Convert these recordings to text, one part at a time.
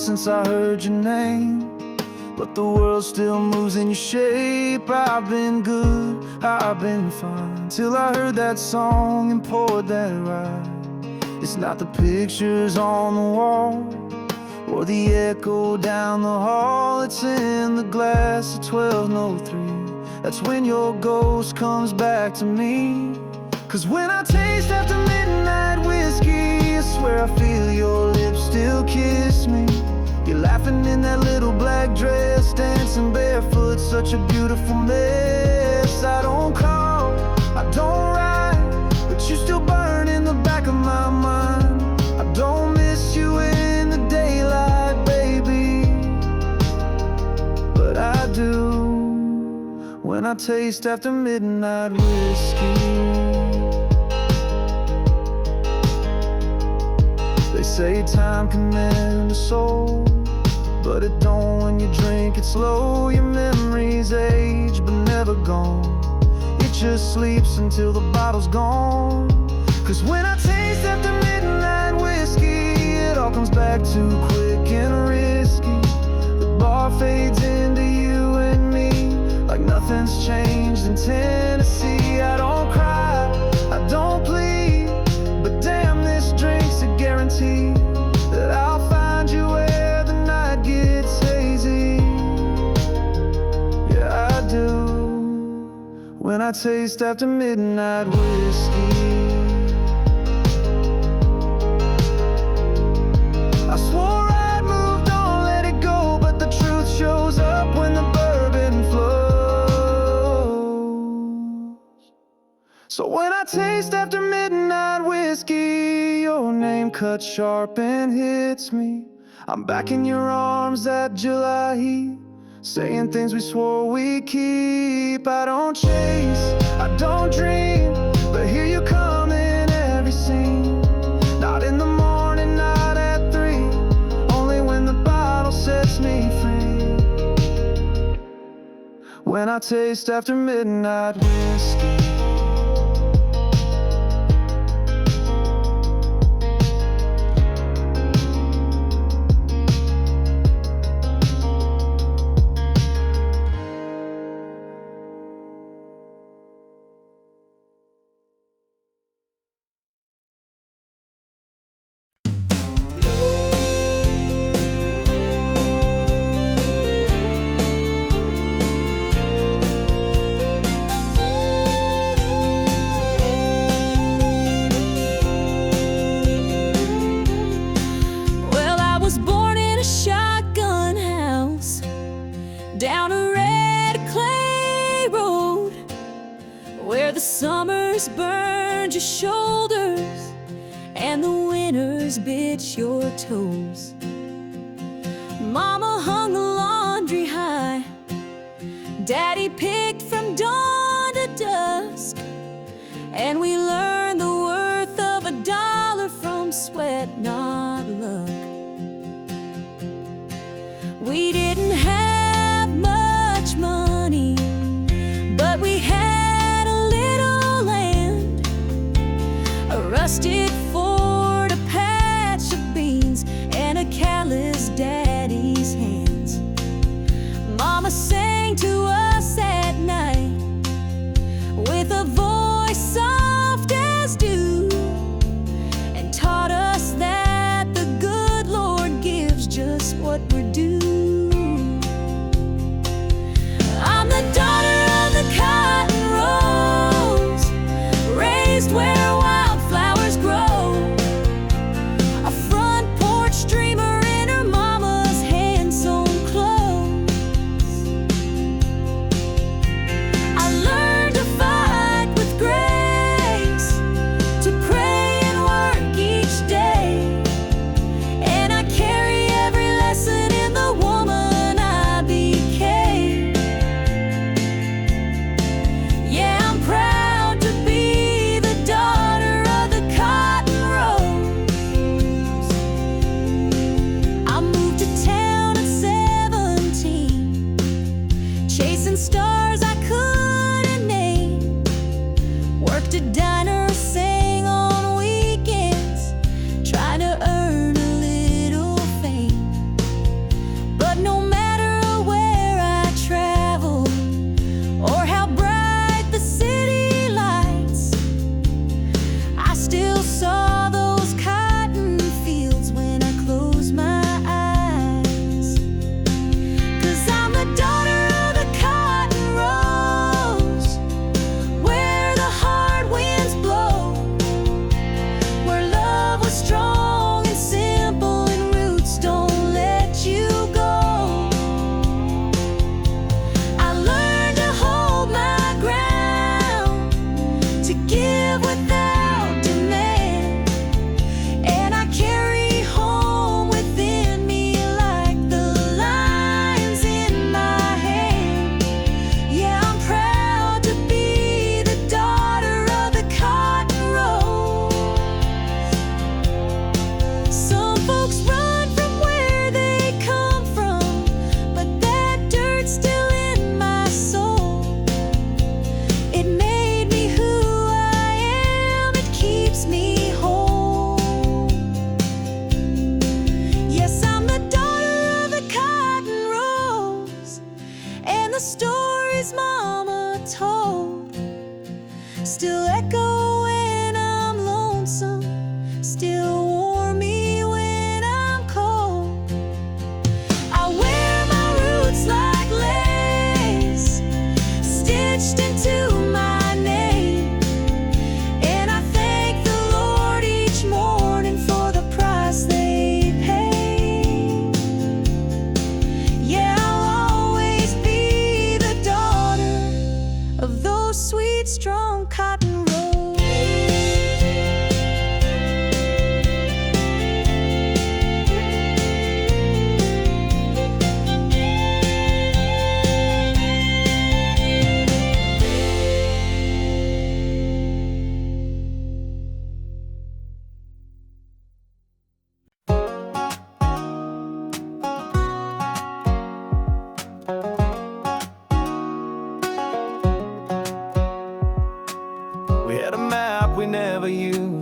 since I heard your name, but the world still moves in your shape. I've been good, I've been fine, till I heard that song and poured that ride. It's not the pictures on the wall or the echo down the hall, it's in the glass of 1203. That's when your ghost comes back to me. 'Cause when I taste after midnight whiskey, I swear I feel your lips still kiss me. You're laughing in that little black dress, dancing barefoot, such a beautiful mess. I don't call, I don't write, but you still burn in the back of my mind. I don't miss you in the daylight, baby, but I do when I taste after midnight whiskey. They say time can mend a soul, but it don't when you drink it slow. Your memories age but never gone, it just sleeps until the bottle's gone. 'Cause when I taste after midnight whiskey, it all comes back too quick and risky. The bar fades into you and me like nothing's changed in Tennessee. I don't cry, I don't plead, but damn, this drink's a guarantee that I'll find you where the night gets hazy. Yeah, I do when I taste after midnight whiskey. I swore I'd moved on, let it go, but the truth shows up when the bourbon flows. So when I taste after midnight whiskey, your name cuts sharp and hits me. I'm back in your arms, that July heat, saying things we swore we'd keep. I don't chase, I don't dream, but here you come in every scene. Not in the morning, not at 3, only when the bottle sets me free. When I taste after midnight whiskey. Down a red clay road where the summers burned your shoulders and the winters bit your toes. Mama hung the laundry high, Daddy picked from dawn to dusk, and we learned the worth of $1 from sweat, not luck. We didn't have much money, but we had a little land, a rusted Ford, a patch of beans, and a callous daddy's hands. Mama sang to us at night with a voice soft as dew, and taught us that the good Lord gives just what we're due. I'm the daughter of the cotton rose, raised where wildflowers grow, a front porch dreamer in her mama's hand-sewn clothes. I learned to fight with grace, to pray and work each day, and I carry every lesson in the one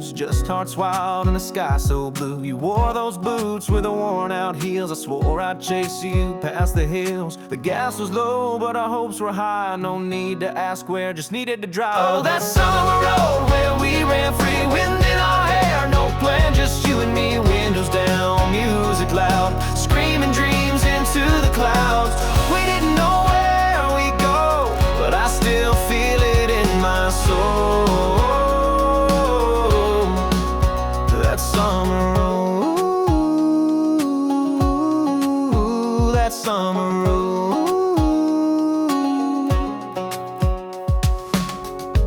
flash, just hearts wild and the sky so blue. You wore those boots with the worn out heels. I swore I'd chase you past the hills. The gas was low, but our hopes were high. No need to ask where, just needed to drive. Oh, that summer road where we ran free, wind in our hair, no plan, just you and me. Windows down, music loud, screaming dreams into the clouds. We didn't know where we go, but I still feel it in my soul. That summer road, that summer road.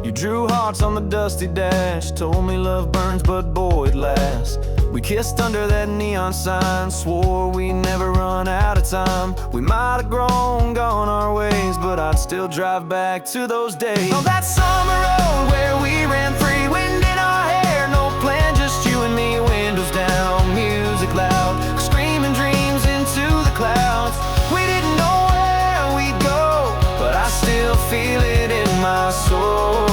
You drew hearts on the dusty dash, told me love burns, but boy, it lasts. We kissed under that neon sign, swore we never run out of time. We might have grown, gone our ways, but I'd still drive back to those days. Oh, that summer road where we ran free, wind in our hair, no plan, just you and me. Windows down, music loud, screaming dreams into the clouds. We didn't know where we'd go, but I still feel it in my soul.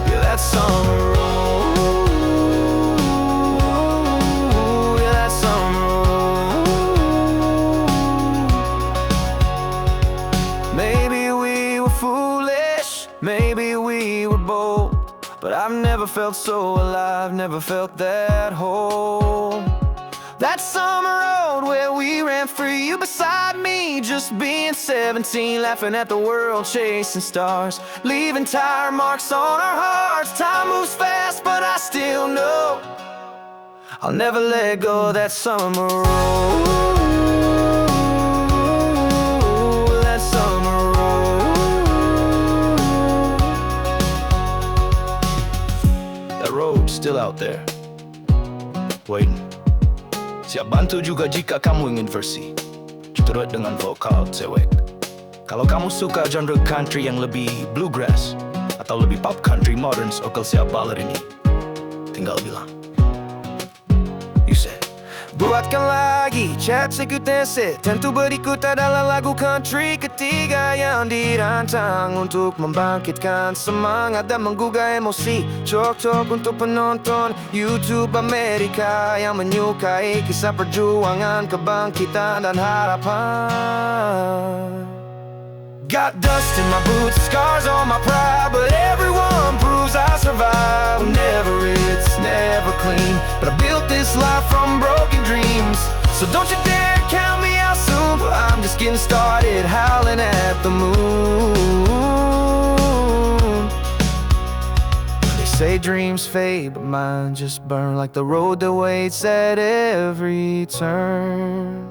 Yeah, that summer road. Maybe we were bold, but I've never felt so alive, never felt that whole. That summer road where we ran free, you beside me, just being 17, laughing at the world, chasing stars, leaving tire marks on our hearts. Time moves fast, but I still know I'll never let go of that summer road. That summer road. Road still out there, waiting. Siap bantu juga jika kamu ingin versi turut dengan vokal cewek. Kalau kamu suka genre country yang lebih bluegrass atau lebih pop country modern, Okal siap ballad ini. Tinggal bilang. You say, buatkan lagi chat sekutese, tentu berikut adalah lagu country ketiga yang dirancang untuk membangkitkan semangat dan menggugah emosi. Cocok untuk penonton YouTube Amerika yang menyukai kisah perjuangan, kebangkitan dan harapan. Got dust in my boots, scars on my pride, but everyone proves I survive. Never it's never clean, but I built this life from broken dreams. So don't you dare count me out soon, I'm just getting started, howling at the moon. They say dreams fade, but mine just burn like the road that waits at every turn.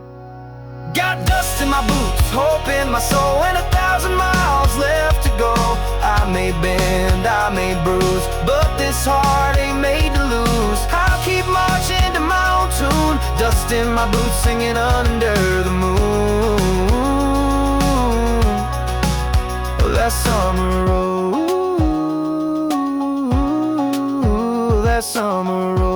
Got dust in my boots, hope in my soul, and 1,000 miles left to go. I may bend, I may bruise, but this heart ain't made to lose. I'll keep marching to my own tune, dust in my boots, singing under the moon. That summer road, that summer road.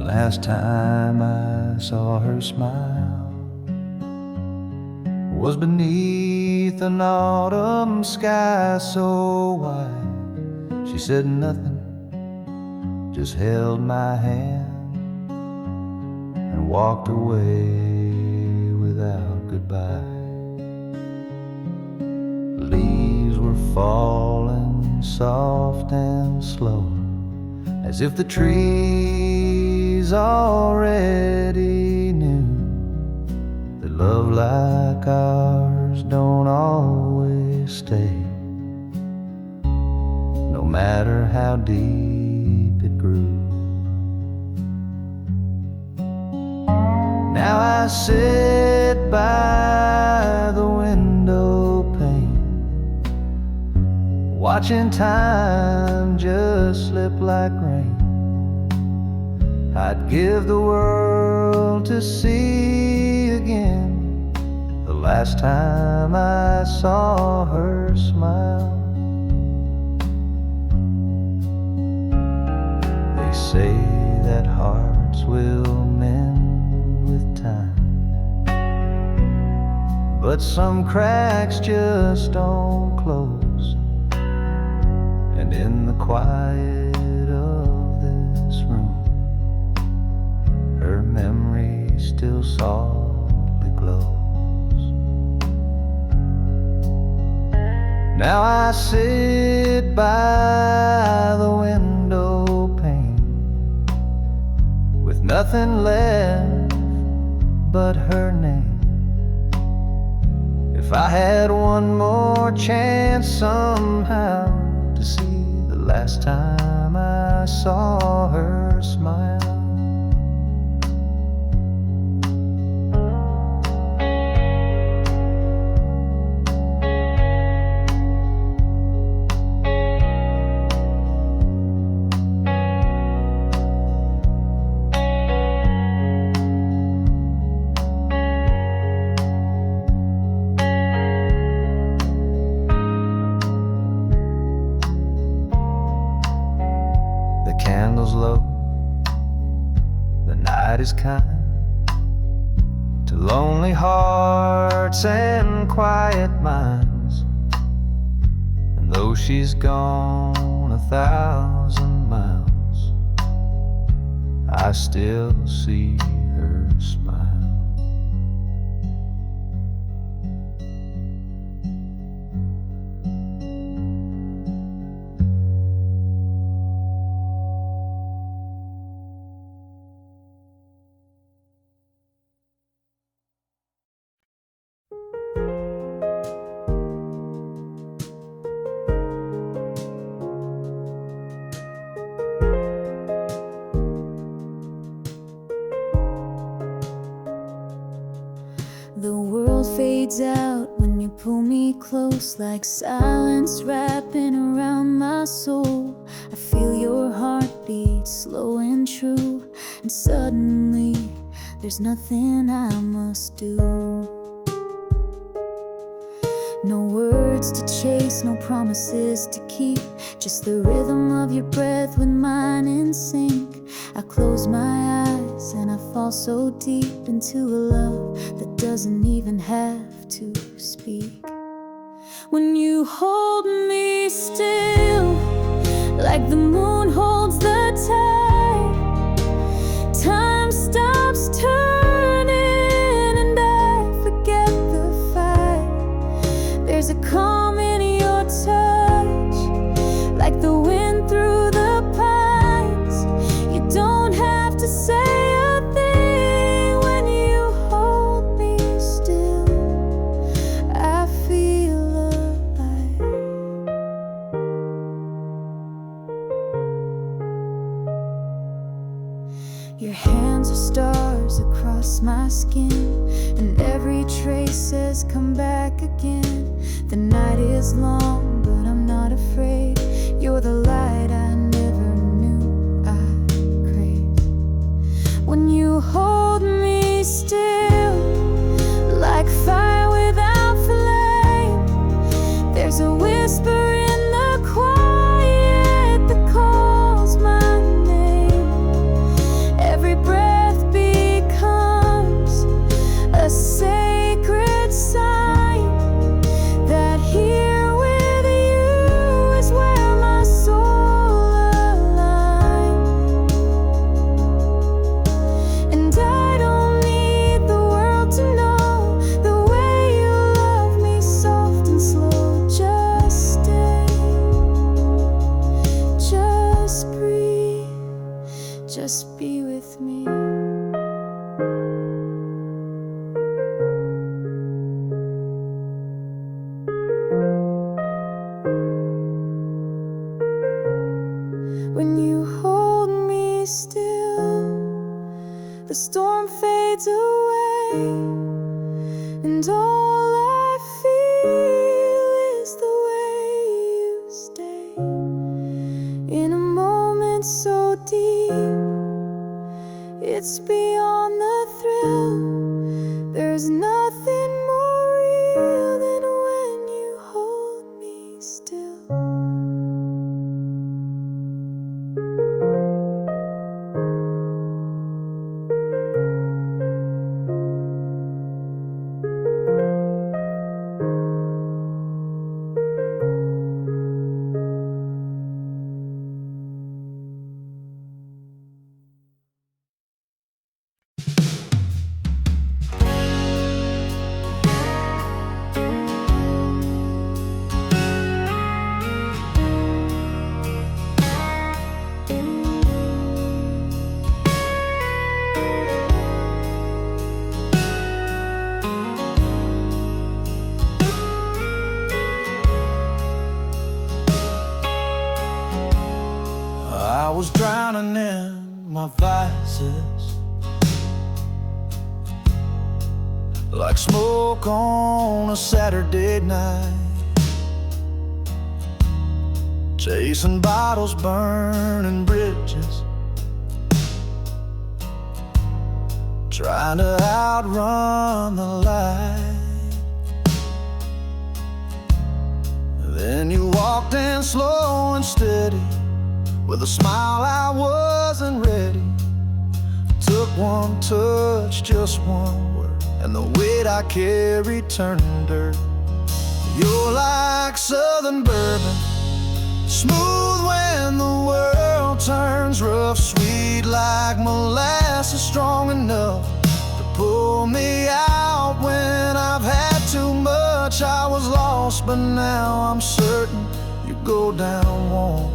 Last time I saw her smile was beneath an autumn sky so white. She said nothing, just held my hand and walked away without goodbye. Leaves were falling soft and slow, as if the trees already knew that love like ours don't always stay, no matter how deep it grew. Now I sit by the window pane, watching time just slip like rain. I'd give the world to see again the last time I saw her smile. They say that hearts will mend with time, but some cracks just don't close. And in the quiet of this room, her memory still softly glows. Now I sit by the window pane with nothing left but her name. If I had one more chance somehow to see the last time I saw her smile, the candle's low, the night is kind to lonely hearts and quiet minds. And though she's gone 1,000 miles, I still see her smile. The world fades out when you pull me close, like silence wrapping around my soul. I feel your heartbeat slow and true, and suddenly there's nothing I must do. No words to chase, no promises to keep, just the rhythm of your breath with mine in sync. I close my eyes and I fall so deep into a love that doesn't even have to speak. When you hold me still, like the moon holds the tide, time stops turning and I forget the fight. There's a calm in your touch, like the wind through the pines. You don't have to say a thing when you hold me still. I feel alive. Your hands are stars across my skin, and every trace says come back again. The night is long, but I'm not afraid. You're the light I never knew I craved. When you hold me still, like fire without flame, there's a whisper in the quiet that calls my name. Every breath becomes a sacred sign that here with you is where my soul aligns. And I don't need the world to know the way you love me, soft and slow. Just stay, just breathe, just be with me. When you hold me still, the storm fades away, and all I feel is the way you stay. In a moment so deep, it's beyond the thrill. There's nothing more real than when you hold me still. drowning in my vices, like smoke on a Saturday night. Chasing bottles, burning bridges, trying to outrun the light. Then you walked in slow and steady, with a smile I wasn't ready. Took one touch, just one word, and the weight I carried turned dirt. You're like southern bourbon, smooth when the world turns rough, sweet like molasses, strong enough to pull me out when I've had too much. I was lost, but now I'm certain you go down warm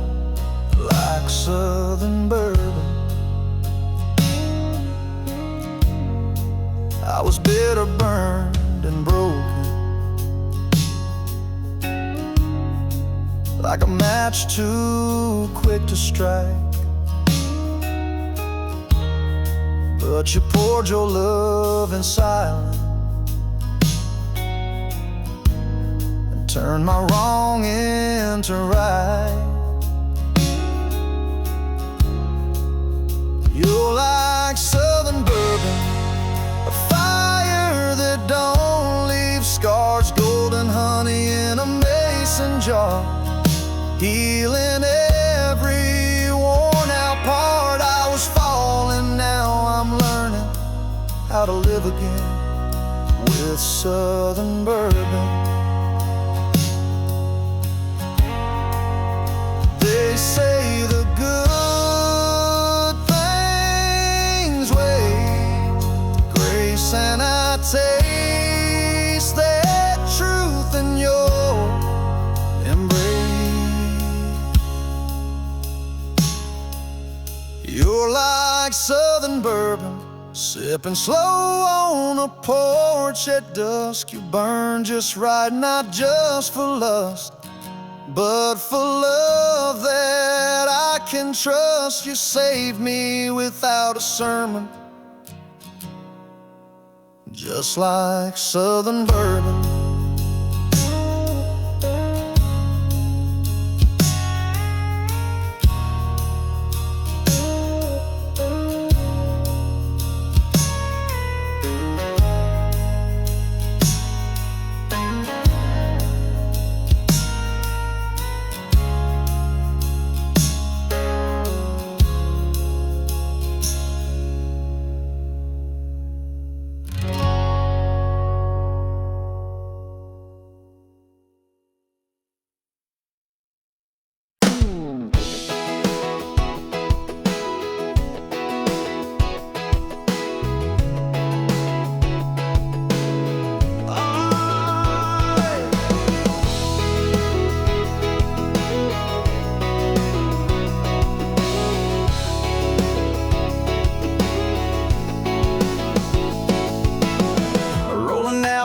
like southern bourbon. I was bitter, burned, and broken, like a match too quick to strike. But you poured your love in silence and turned my wrong into right. You're like southern bourbon, a fire that don't leave scars, golden honey in a mason jar, healing every worn out part. I was falling, now I'm learning how to live again with southern bourbon. They say the good things wait, grace, and I taste that truth in your embrace. You're like southern bourbon, sipping slow on a porch at dusk. You burn just right, not just for lust, but for love that I can trust. You saved me without a sermon, just like southern bourbon.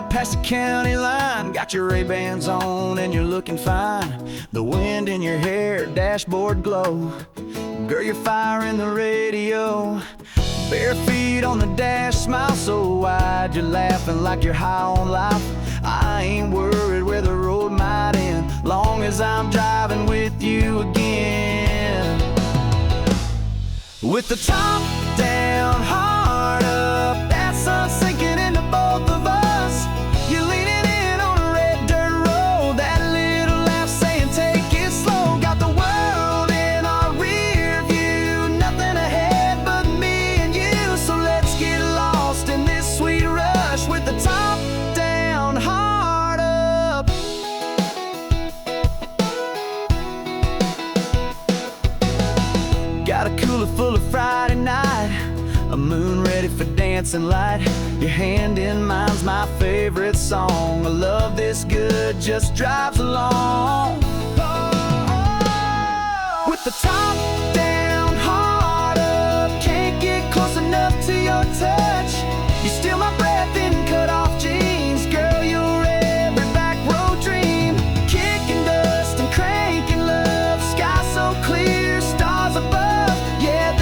Past the county line, got your Ray-Bans on and you're looking fine. The wind in your hair, dashboard glow. Girl, you're firing the radio. Bare feet on the dash, smile so wide. You're laughing like you're high on life. I ain't worried where the road might end, long as I'm driving with you again. With the top down, heart up, that sun sinking into both of us. You're leaning in on a red dirt road, that little laugh saying take it slow. Got the world in our rear view, nothing ahead but me and you. So let's get lost in this sweet rush with the top down, heart up. Got a cooler full of Friday night, a moon ready for dancing light. Your hand in mine's my favorite song. A love this good just drives along. With the top down, heart up, can't get close enough to your touch. You steal my breath in cut off jeans. Girl, you're every back road dream. Kicking dust and cranking love, sky so clear, stars above. Yeah,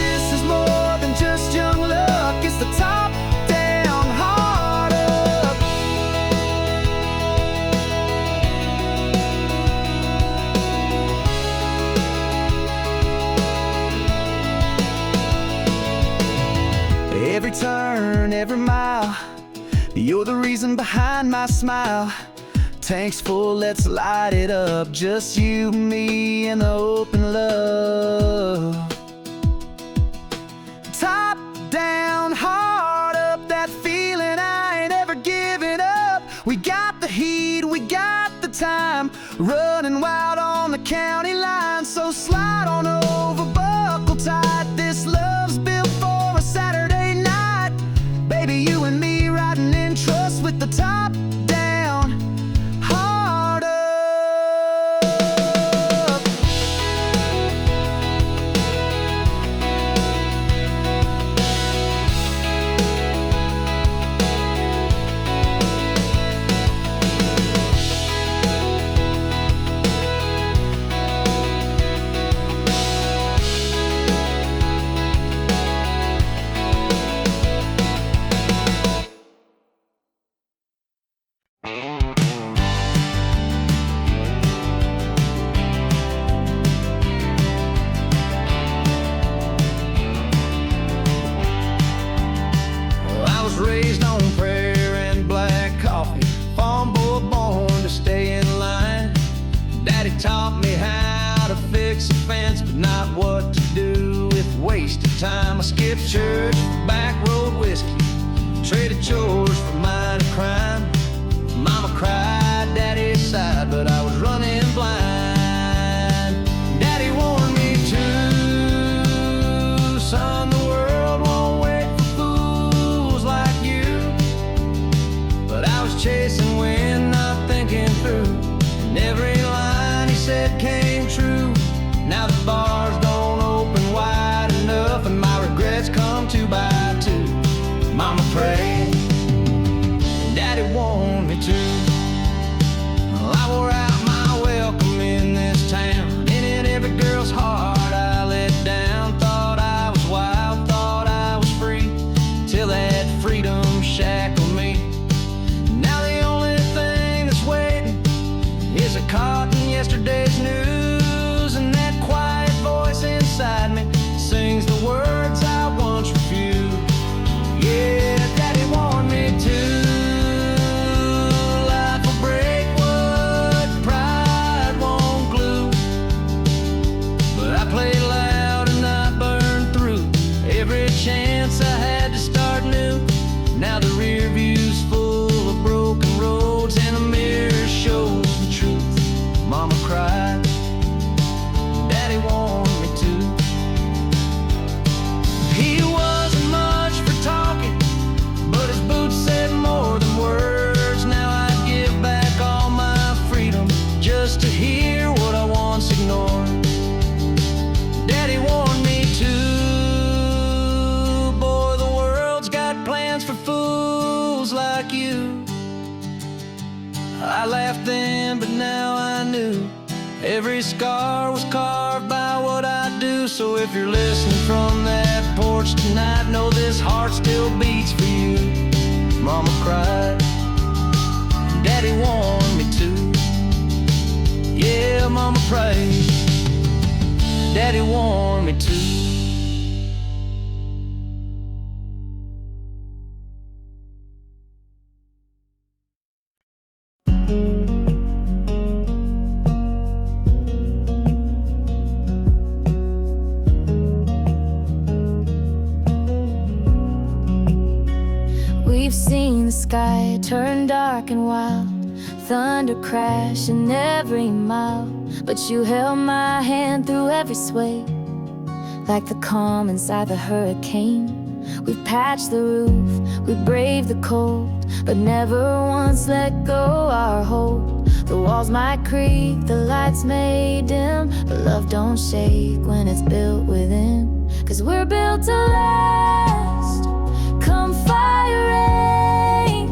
You're the reason behind my smile. Tank's full, let's light it up. Just you, me, and the open love. Top down, heart up, that feeling I ain't ever giving up. We got the heat, we got the time, running wild on the county line. So slide on over, buckle tight. This love's built for a Saturday night. Baby, you and me riding in trust with the top down, heart up. Raised on prayer and black coffee, farm boy born to stay in line. Daddy taught me how to fix a fence, but not what to do with wasted time. I skipped church for back road whiskey, traded chores for minor crime. Mama cried, Daddy sighed, but I was running blind. Daddy warned me too, son, the world won't wait for fools like you. But I was chasing wind, not thinking through, and every line he said came true. Now the bars don't open wide enough, and my regrets come 2 by 2. Mama prayed, Daddy warned me too. Well, I wore out my welcome in this town, and in every girl's heart I let down. Thought I was wild, thought I was free, till that freedom shackled me. Now the only thing that's waiting is a caught in yesterday's news, and that quiet voice inside me sings the words I once refused. Yeah, Daddy warned me too. Life will break what pride won't glue. But I played loud and I burned through every chance I had to start new. Now the rear view's full of broken roads, and the mirror shows the truth. Mama cried, Daddy warned me too. He wasn't much for talking, but his boots said more than words. Now I'd give back all my freedom just to hear what I once ignored. Daddy warned me too. Boy, the world's got plans for fools like you. I laughed then, but now I knew every scar was carved by what I do. So if you're listening from that porch tonight, know this heart still beats for you. Mama cried, Daddy warned me too. Yeah, Mama prayed, Daddy warned me too. We've seen the sky turn dark and wild, thunder crash in every mile. But you held my hand through every sway, like the calm inside the hurricane. We've patched the roof, we braved the cold, but never once let go our hold. The walls might creak, the lights may dim, but love don't shake when it's built within. 'Cause we're built to last, come fire rain.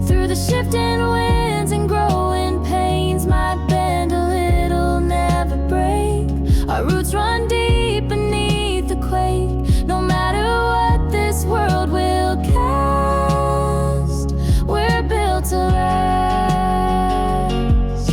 Through the shifting winds and growing pains, might bend a little, never break. Our roots run deep beneath the quake. No matter what this world will cast, we're built to last.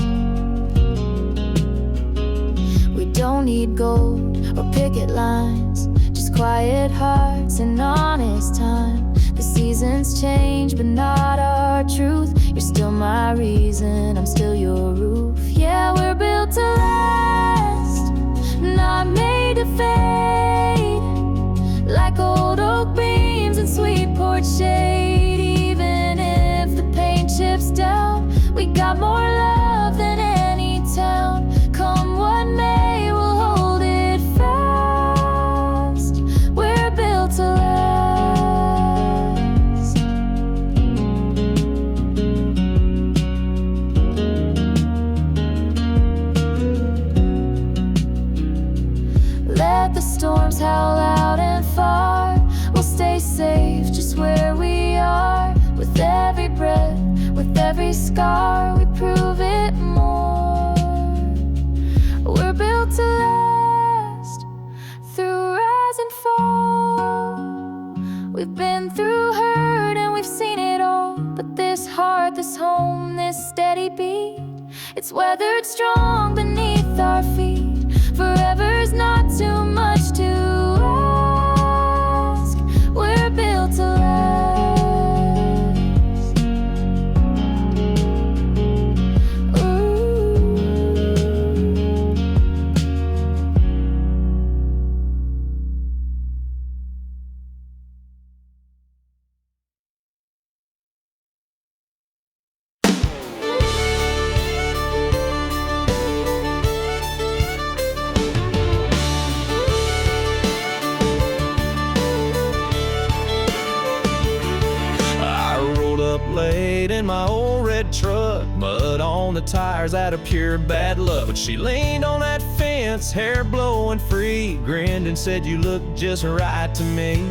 We don't need gold or picket lines, just quiet hearts and honest time. The seasons Seasons change, but not our truth. You're still my reason, I'm still your roof. Yeah, we're built to last, not made to fade. Like old oak beams and sweet porch shade. Even if the paint chips down, we got more love than any town. Come what may, we'll hold it fast. We're built to last. Let the storms howl out and far. We'll stay safe just where we are. With every breath, with every scar, we prove it more. We're built to last, through rise and fall. We've been through hurt and we've seen it all. But this heart, this home, this steady beat, it's weathered strong beneath our feet. Forever's not too much to ask. We're built to last. Late in my old red truck, mud on the tires out of pure bad luck. But she leaned on that fence, hair blowing free, grinned and said, "You look just right to me."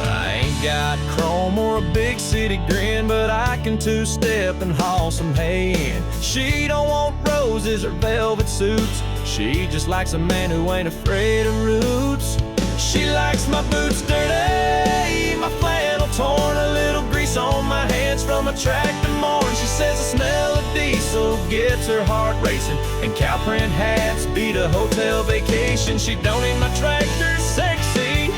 I ain't got chrome or a big city grin, but I can two-step and haul some hay in. She don't want roses or velvet suits, she just likes a man who ain't afraid of roots. She likes my boots dirty, my flannel torn, a little grease on my hands from a tractor morn. She says the smell of diesel gets her heart racing, and cow print hats beat a hotel vacation. She don't need my tractor sexy,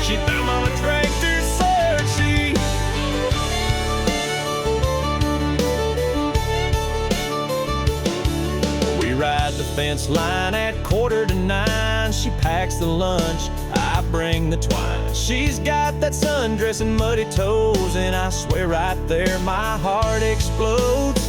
she found my tractor sexy. We ride the fence line at 8:45. She packs the lunch, I bring the twine. She's got that sundress and muddy toes, and I swear right there my heart explodes.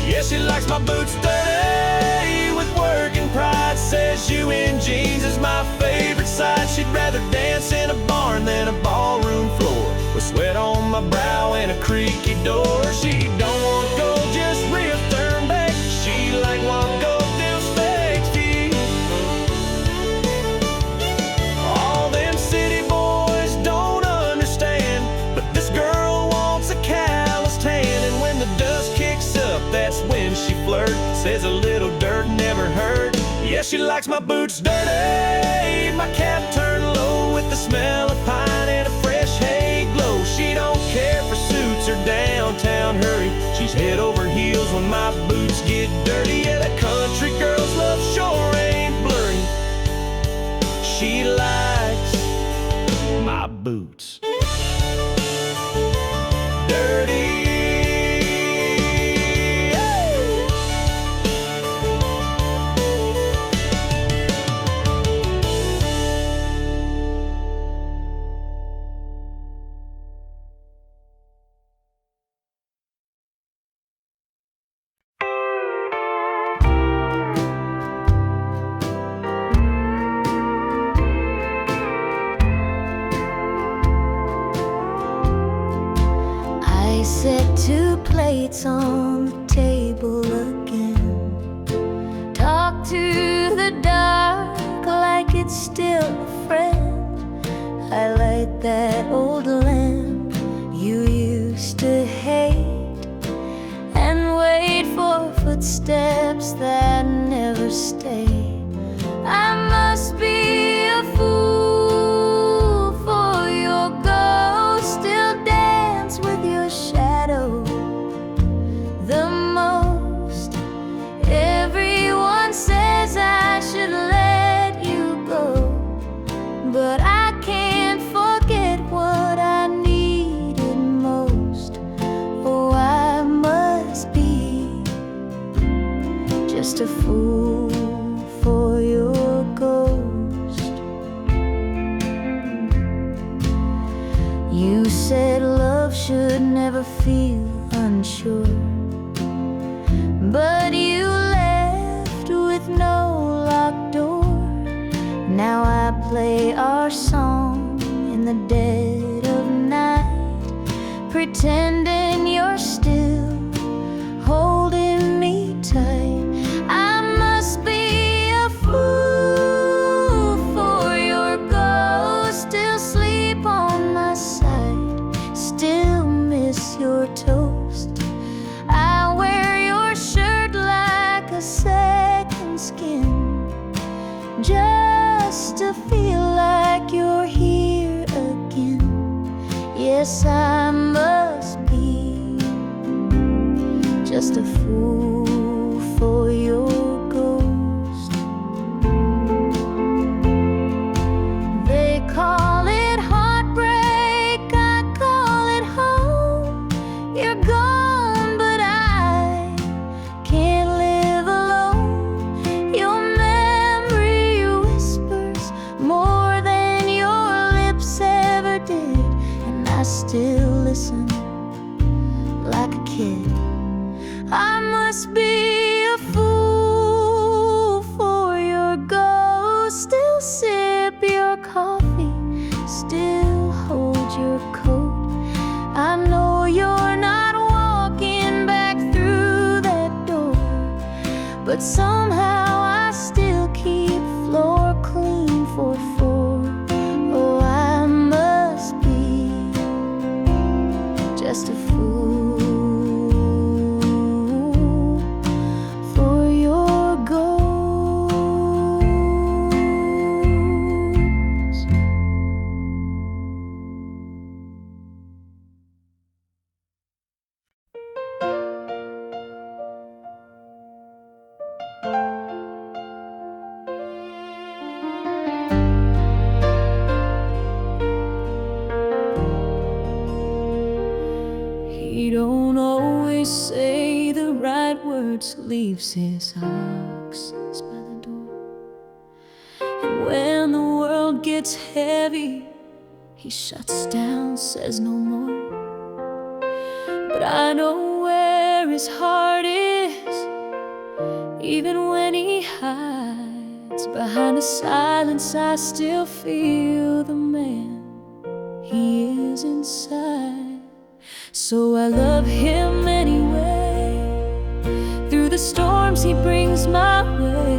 Yeah, she likes my boots dirty with working pride, says you in jeans is my favorite side. She'd rather dance in a barn than a ballroom floor, with sweat on my brow and a creaky door. She don't want gold, just real turn back. She like want gold. That's when she flirts, says a little dirt never hurt. Yeah, she likes my boots dirty, my cap turned low with the smell of pine and a fresh hay glow. She don't care for suits or downtown hurry, she's head over heels when my boots get dirty. Yeah, that country girl's love sure ain't blurry, she likes my boots dirty. Set two plates on the table again. Talk to the dark like it's still a friend. I light that old lamp you used to hate, and wait for footsteps that never stay. I must be a fool for your ghost still dance with your shadow the most. Everyone says I should let you go, but I can't forget just a fool for your ghost. You said love should never feel unsure, but you left with no locked door. Now I play our song in the dead of night, pretending you're still holding me tight. I must be a fool for your ghost. Still sleep on my side, still miss your toast. I wear your shirt like a second skin, just to feel like you're here again. Yes, I must be just a fool for your ghost. They call it heartbreak, I call it home. You're gone, but I can't live alone. Your memory whispers more than your lips ever did, and I still listen like a kid. I must be a fool for your ghost. Still sip your coffee, still hold your coat. I know you're not walking back through that door, but somehow I still keep floor clean for four. Oh, I must be just a fool for your ghost. He don't always say the right words, leaves his oxes by the door. And when the world gets heavy, he shuts down, says no more. But I know where his heart is, even when he hides behind the silence. I still feel the man he is inside. So I love him anyway, through the storms he brings my way.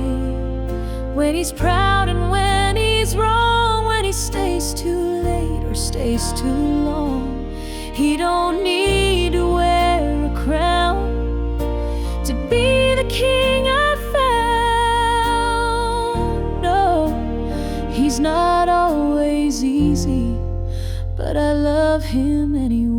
When he's proud and when he's wrong, when he stays too late or stays too long. He don't need to wear a crown to be the king I found. No, he's not always easy, but I love him anyway.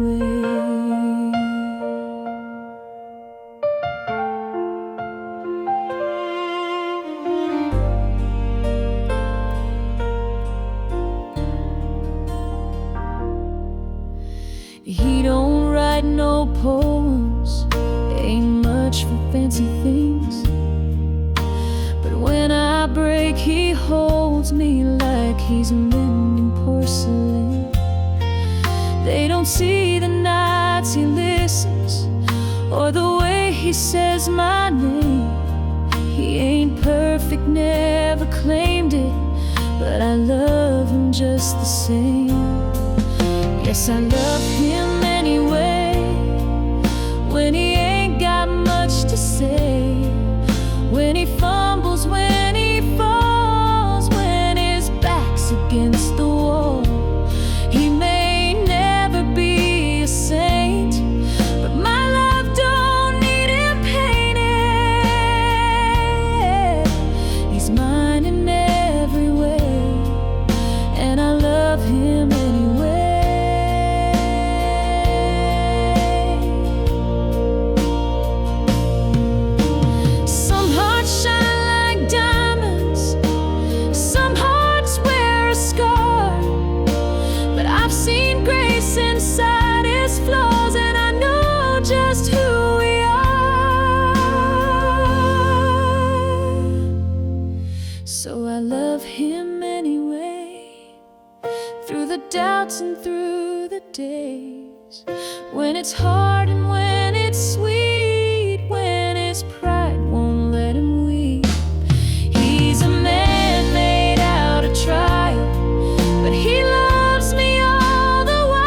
He don't write no poems, ain't much for fancy things, but when I break he holds me like he's mending porcelain. They don't see the nights he listens, or the way he says my name. He ain't perfect, never claimed it, but I love him just the same. Yes, I love him anyway, when he ain't got much to say, when he fumbles, when he falls, when his back's against the wall. He may never be a saint, but my love don't need him painted. He's mine in every way, and I love him anyway. it's hard and when it's sweet, when his pride won't let him weep. He's a man made out of trial, but he loves me all the while.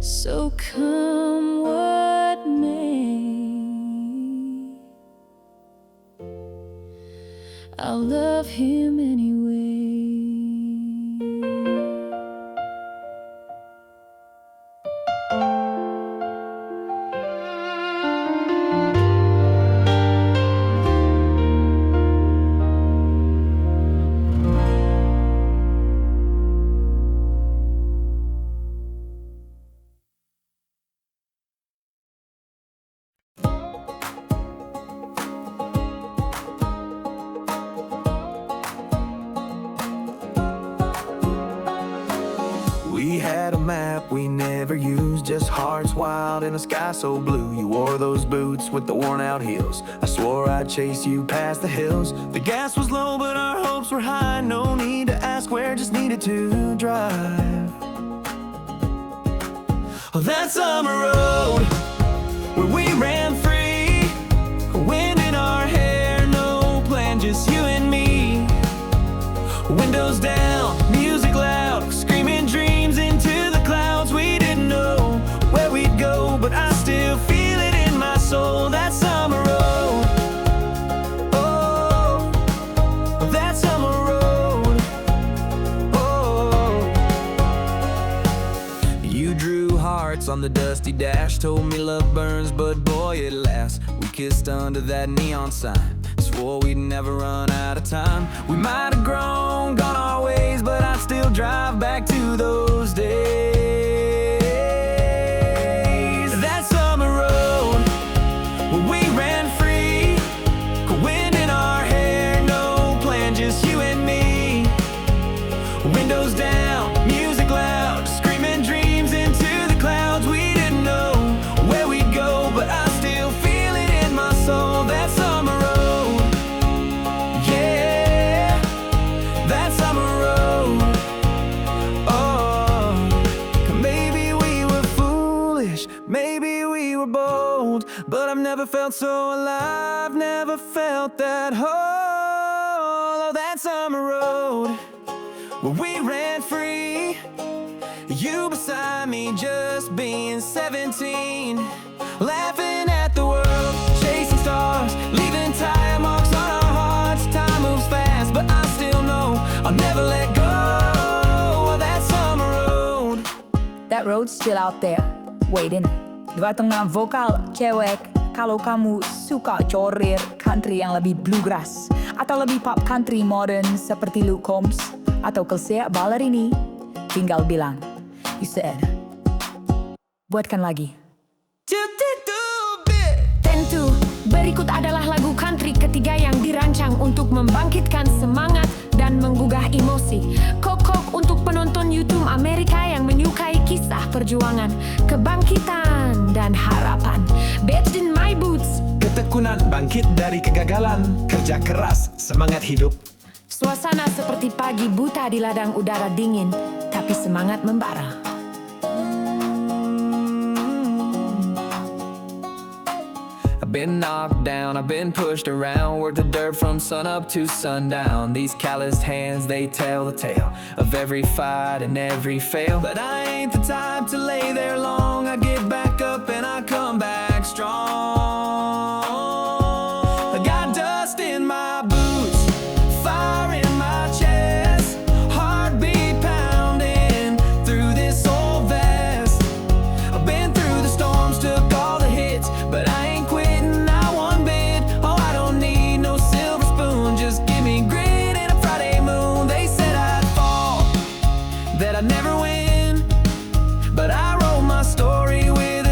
So come what may, I'll love him anyway. We had a map we never used, just hearts wild in a sky so blue. You wore those boots with the worn out heels. I swore I'd chase you past the hills. The gas was low but our hopes were high. No need to ask where, just needed to drive. Oh, that summer road where we ran free, wind in our hair, no plan, just you and me. Windows down, music loud, screaming dreams into the clouds. We didn't know where we'd go, but I still feel it in my soul. That summer road, oh, that summer road, oh. You drew hearts on the dusty dash, told me love burns, but boy it lasts. We kissed under that neon sign, swore we'd never run out of time. We might have grown, gone our ways, but I'd still drive back to those days. That summer road where we ran free, wind in our hair, no plan, just you and me. Windows down, music loud, screaming dreams into the clouds. We didn't know where we'd go, but I still feel it in my soul. That summer road, maybe we were bold, but I've never felt so alive, never felt that whole. Oh, that summer road where we ran free, you beside me just being 17, laughing at the world, chasing stars, leaving tire marks on our hearts. Time moves fast, but I still know I'll never let go of that summer road. That road's still out there, waiting. Dua tengah vokal cewek. Kalau kamu suka corir country yang lebih bluegrass atau lebih pop country modern seperti Luke Combs atau Kelsey Ballerini, tinggal bilang, you said. Buatkan lagi. Tentu, berikut adalah lagu country ketiga yang dirancang untuk membangkitkan semangat dan menggugah emosi. Kok untuk penonton YouTube Amerika yang menyukai kisah perjuangan, kebangkitan dan harapan. Bathed in my boots, ketekunan bangkit dari kegagalan, kerja keras, semangat hidup. suasana seperti pagi buta di ladang udara dingin, tapi semangat membara. I've been knocked down, I've been pushed around, worked the dirt from sun up to sundown. These calloused hands, they tell the tale of every fight and every fail. But I ain't the type to lay there long. I get back up and I come back strong. I got dust in my boots, fire in my chest, heartbeat pounding through this old vest. I've been through the storms, took all the hits, but I ain't quitting, not one bit. Oh, I don't need no silver spoon, just give me grit and a Friday moon. They said I'd fall, that I'd never win, but I wrote my story with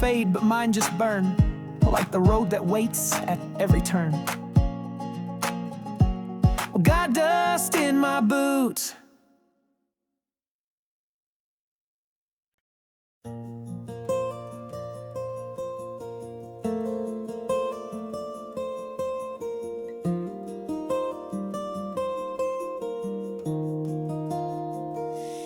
fade, but mine just burn, like the road that waits at every turn. Got dust in my boots.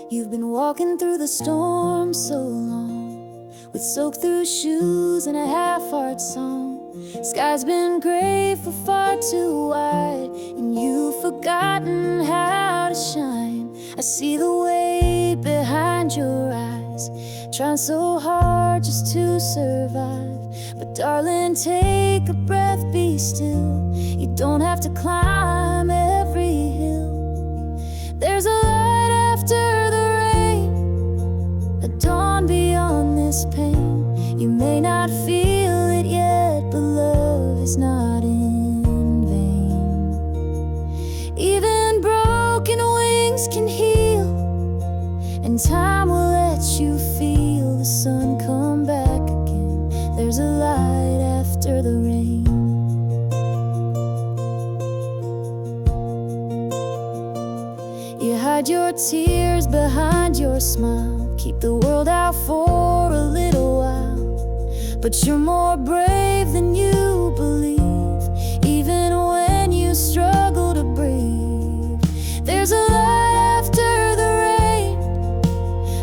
You've been walking through the storm so long, with soaked through shoes and a half-heart song. Sky's been gray for far too wide, and you've forgotten how to shine. I see the weight behind your eyes, trying so hard just to survive. But darling, take a breath, be still. You don't have to climb every hill. There's a light after the rain, a dawn beyond this pain. You may not feel it yet, but love is not in vain. Even broken wings can heal, and time will let you feel the sun come back again. There's a light after the rain. You hide your tears behind your smile, keep the world out for a little while. But you're more brave than you believe, even when you struggle to breathe. There's a light after the rain,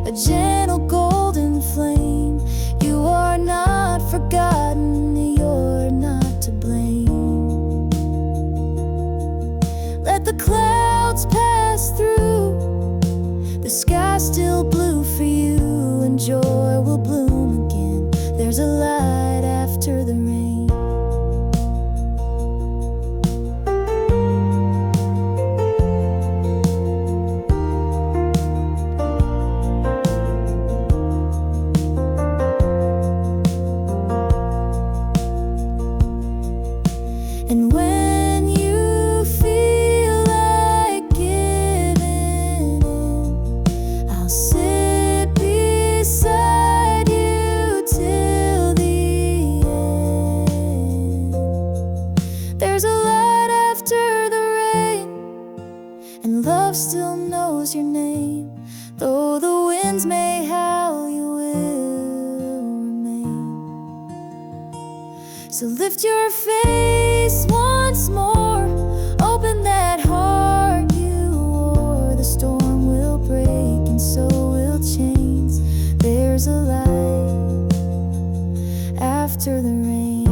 a gentle golden flame. You are not forgotten, you're not to blame. Let the clouds pass through, the sky's still blue for you, and joy will bloom again. There's a light after the rain. And when you feel like giving in, I'll sit beside you till the end. There's a light after the rain, and love still knows your name. Though the winds may howl, you will remain. So lift your face once more, open that heart you wore. The storm will break and so will chains. There's a light after the rain.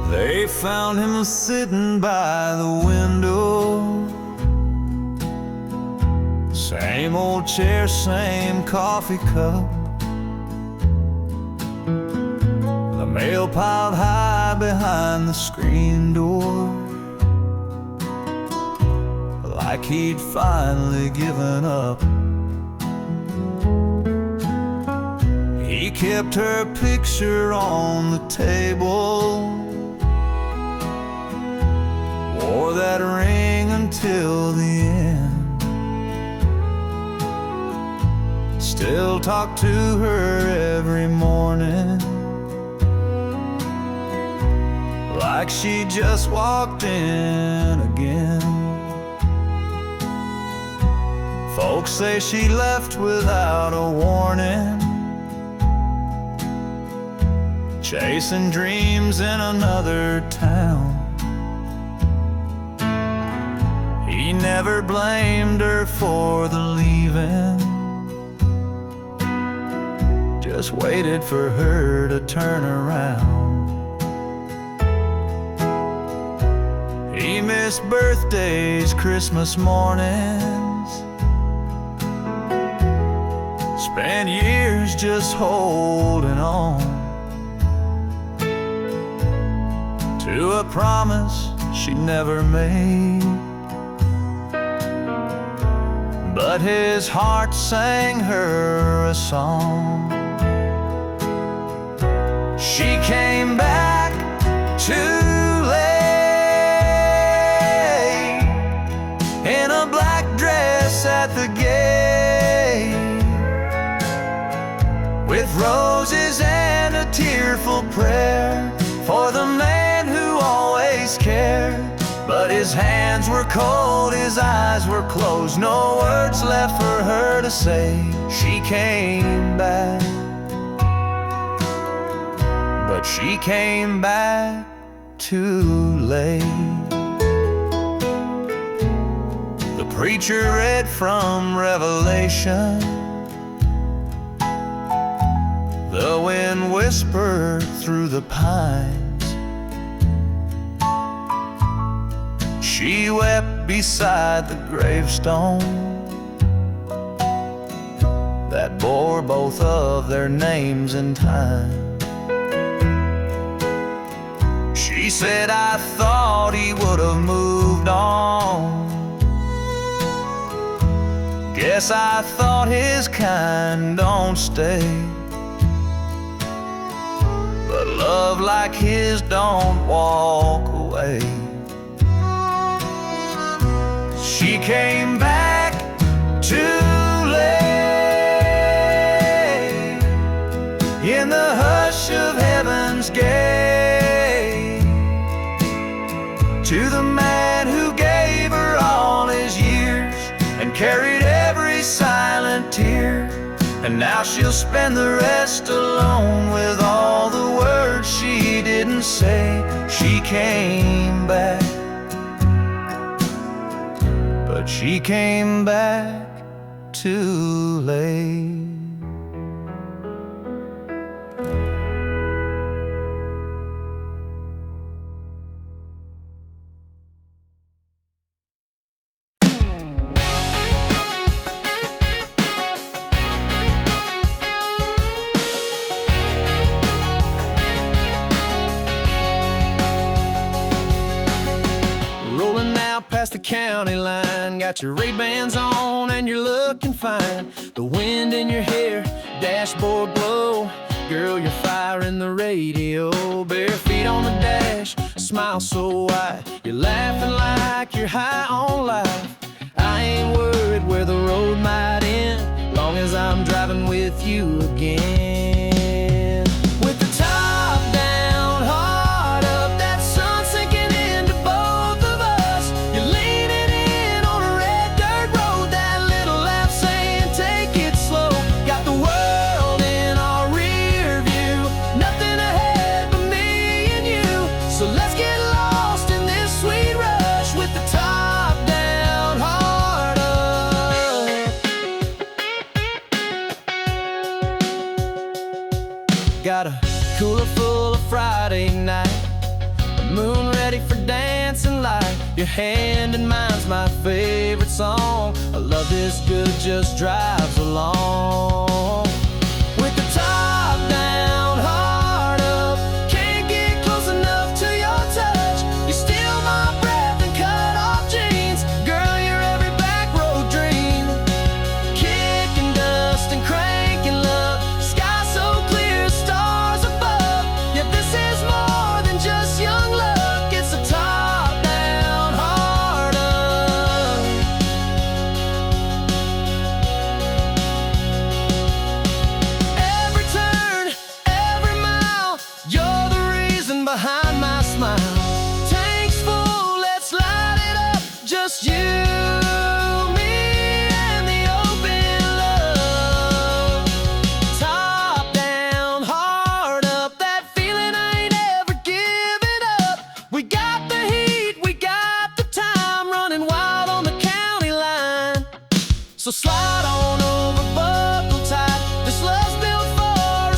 They found him sitting by the window, same old chair, same coffee cup, the mail piled high behind the screen door, like he'd finally given up. He kept her picture on the table, wore that ring until the end, still talked to her every morning, like she just walked in again. Folks say she left without a warning, chasing dreams in another town. He never blamed her for the leaving, just waited for her to turn around. He missed birthdays, Christmas mornings, spent years just holding on to a promise she never made. But his heart sang her a song. She came back too late in a black dress at the gate, with roses and a tearful prayer for the man who always cared. But his hands were cold, his eyes were closed, no words left for her to say. She came back, but she came back too late. The preacher read from Revelation. The wind whispered through the pines. She wept beside the gravestone that bore both of their names in time. She said, I thought he would have moved on. Guess I thought his kind don't stay. But love like his don't walk away. She came back too late in the hush of heaven's gate, to the man who gave her all his years and carried every silent tear. And now she'll spend the rest alone with all the words she didn't say. She came back, but she came back too late. Rolling now past the county line, got your Ray-Bans on and you're looking fine. The wind in your hair, dashboard glow. Girl, you're firing the radio. Bare feet on the dash, a smile so wide. You're laughing like you're high on life. I ain't worried where the road might end, long as I'm driving with you again. With the top down, heart up, that sun sinking into both of us. You're leaning in on a red dirt road, that little laugh saying take it slow. Got the world in our rear view, nothing ahead but me and you. So let's get lost in this sweet rush with the top down, heart up. Got a cooler full of Friday night, the moon ready for dancing light. Your hand in mine's my favorite song. A love this good just drives along. With the top down, heart up, can't get close enough to your touch. You steal my breath and cut off jeans. Girl, you're every back road dream. Kicking dust and cranking love. Sky so clear, stars above. Yeah, this is more than just young luck. It's a top down, heart up. Every turn, every mile, you're the reason behind my smile. Tanks full, let's light it up. Just you, me, and the open love. Top down, heart up, that feeling I ain't ever giving up. We got the heat, we got the time, running wild on the county line. So slide on over, buckle tight. This love's built for a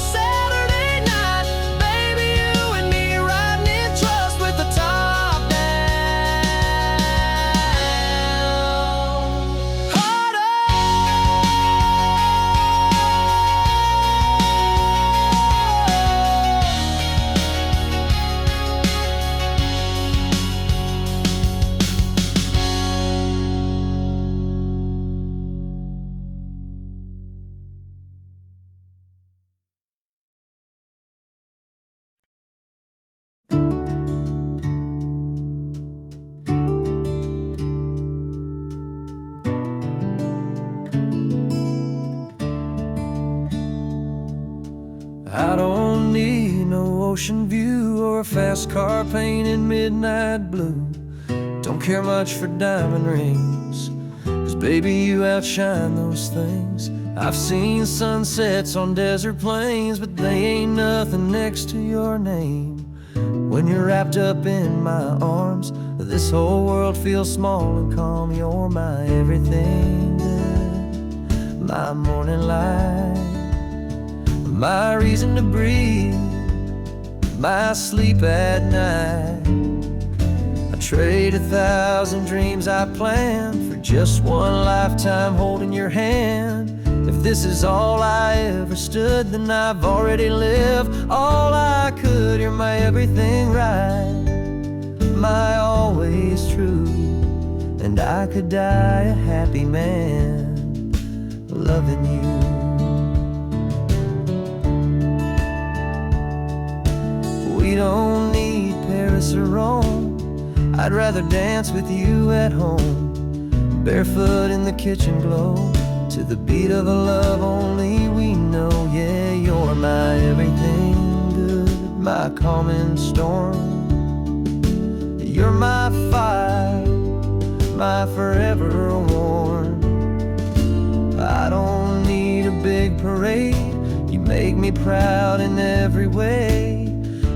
ocean view or a fast car painted midnight blue. Don't care much for diamond rings, 'cause baby, you outshine those things. I've seen sunsets on desert plains, but they ain't nothing next to your name. When you're wrapped up in my arms, this whole world feels small and calm. You're my everything good, my morning light, my reason to breathe, my sleep at night. I trade 1,000 dreams I planned for just one lifetime holding your hand. If this is all I ever stood, then I've already lived all I could. You're my everything right, my always true, and I could die a happy man loving you. We don't need Paris or Rome, I'd rather dance with you at home, barefoot in the kitchen glow, to the beat of a love only we know. Yeah, you're my everything good, my calming storm. You're my fire, my forever warm. I don't need a big parade, you make me proud in every way.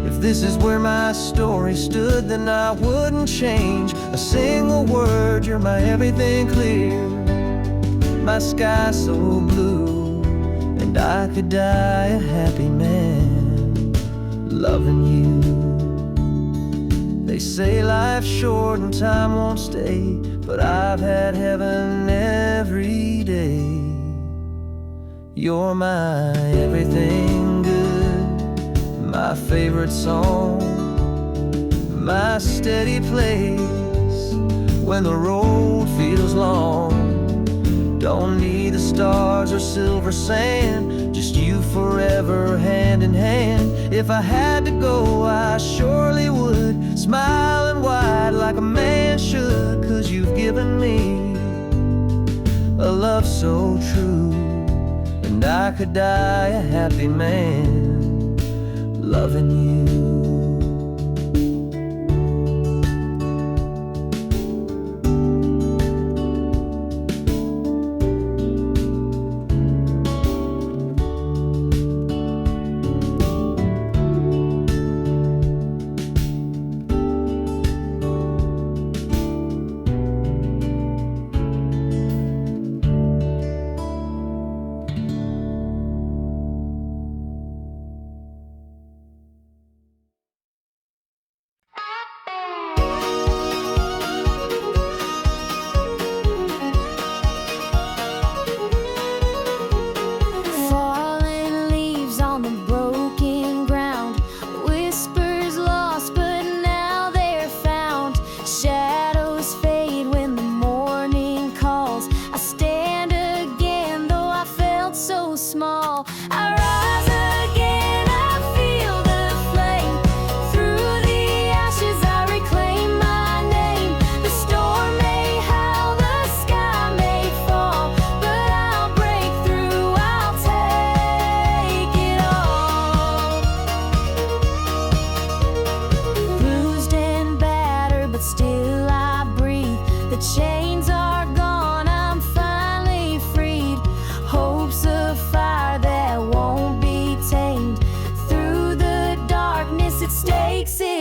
If this is where my story stood, then I wouldn't change a single word. You're my everything clear, my sky so blue, and I could die a happy man loving you. They say life's short and time won't stay, but I've had heaven every day. You're my everything good, my favorite song, my steady place when the road feels long. Don't need the stars or silver sand, just you forever hand in hand. If I had to go, I surely would, smiling wide like a man should, 'cause you've given me a love so true, and I could die a happy man loving you.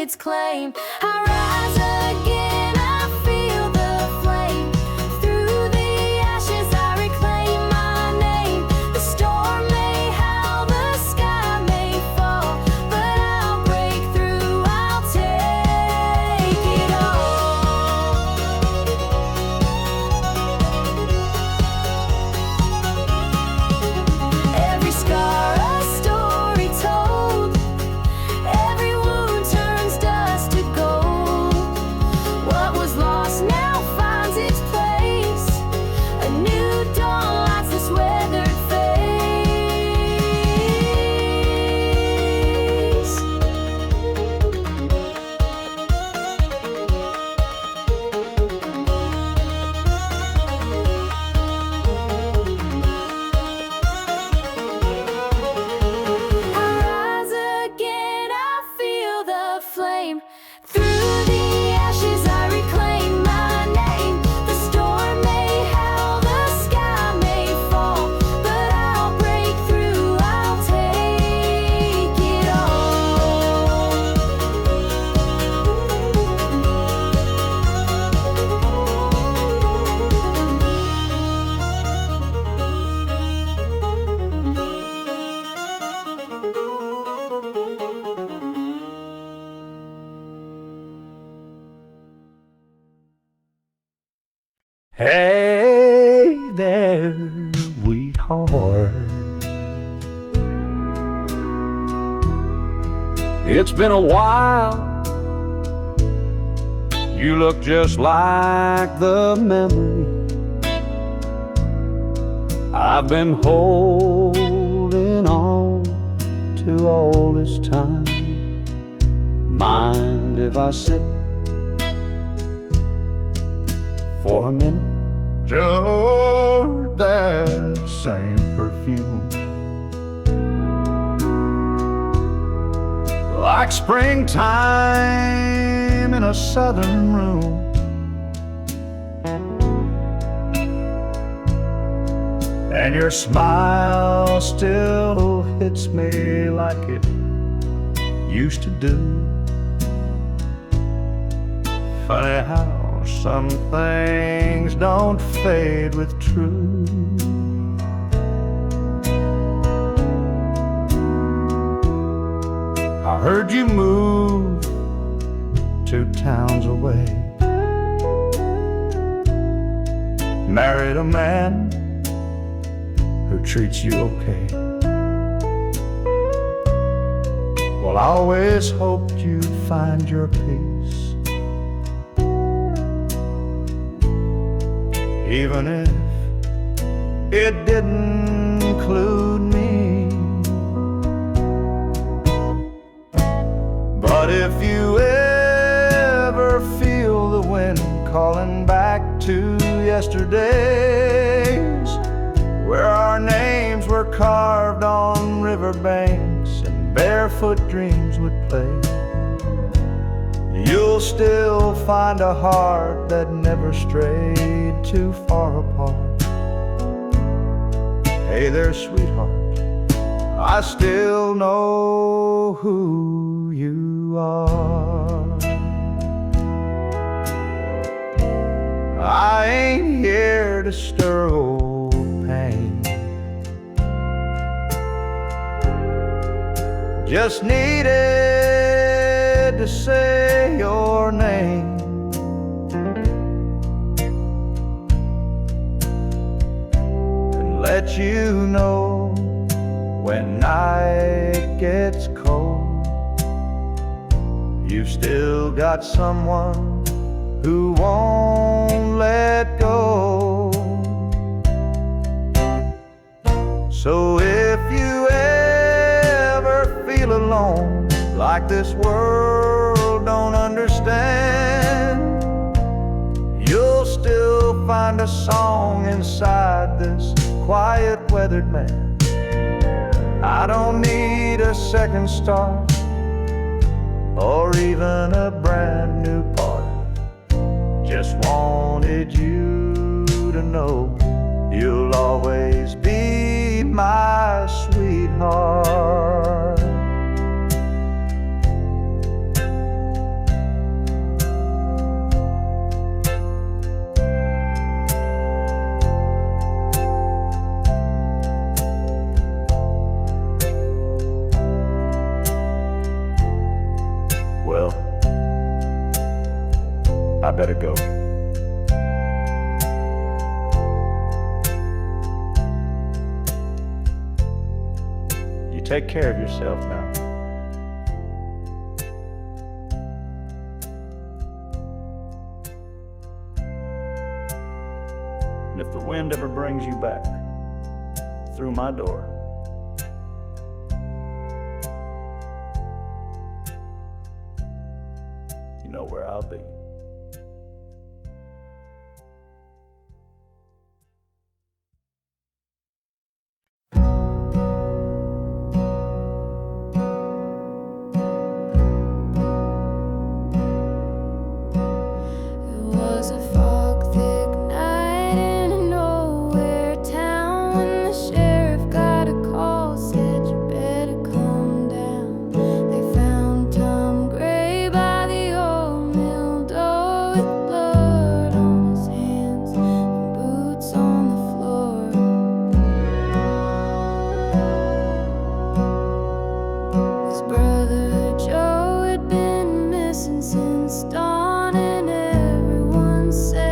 Its claim. I rise again, I feel the flame. Through the ashes I reclaim my name. The storm may howl, the sky may fall, but I'll break through, I'll take it all. Every scar a story told, every wound turns dust to gold. Hey there, sweetheart. It's been a while. You look just like the memory I've been holding on to all this time. Mind if I sit for a minute? Just that same perfume, like springtime in a southern room. And your smile still hits me like it used to do. Funny how some things don't fade with truth. I heard you moved 2 towns away, married a man who treats you okay. Well, I always hoped you'd find your peace, even if it didn't include me. But if you ever feel the wind calling back to yesterdays, where our names were carved on riverbanks and barefoot dreams would play, you'll still find a heart that never strayed too far apart. Hey there, sweetheart, I still know who you are. I ain't here to stir old pain, just needed to say your name. Let you know when night gets cold, you've still got someone who won't let go. So if you ever feel alone, like this world don't understand, you'll still find a song inside this quiet weathered man. I don't need a second star or even a brand new part. Just wanted you to know you'll always be my sweetheart. Well, I better go. You take care of yourself now. And if the wind ever brings you back through my door, you know where I'll be. It was a fog-thick night in a nowhere town when the sheriff got a call, said you better come down. They found Tom Gray by the old mill door with blood on his hands and boots on the floor. His brother Joe had been missing since dawn, and everyone said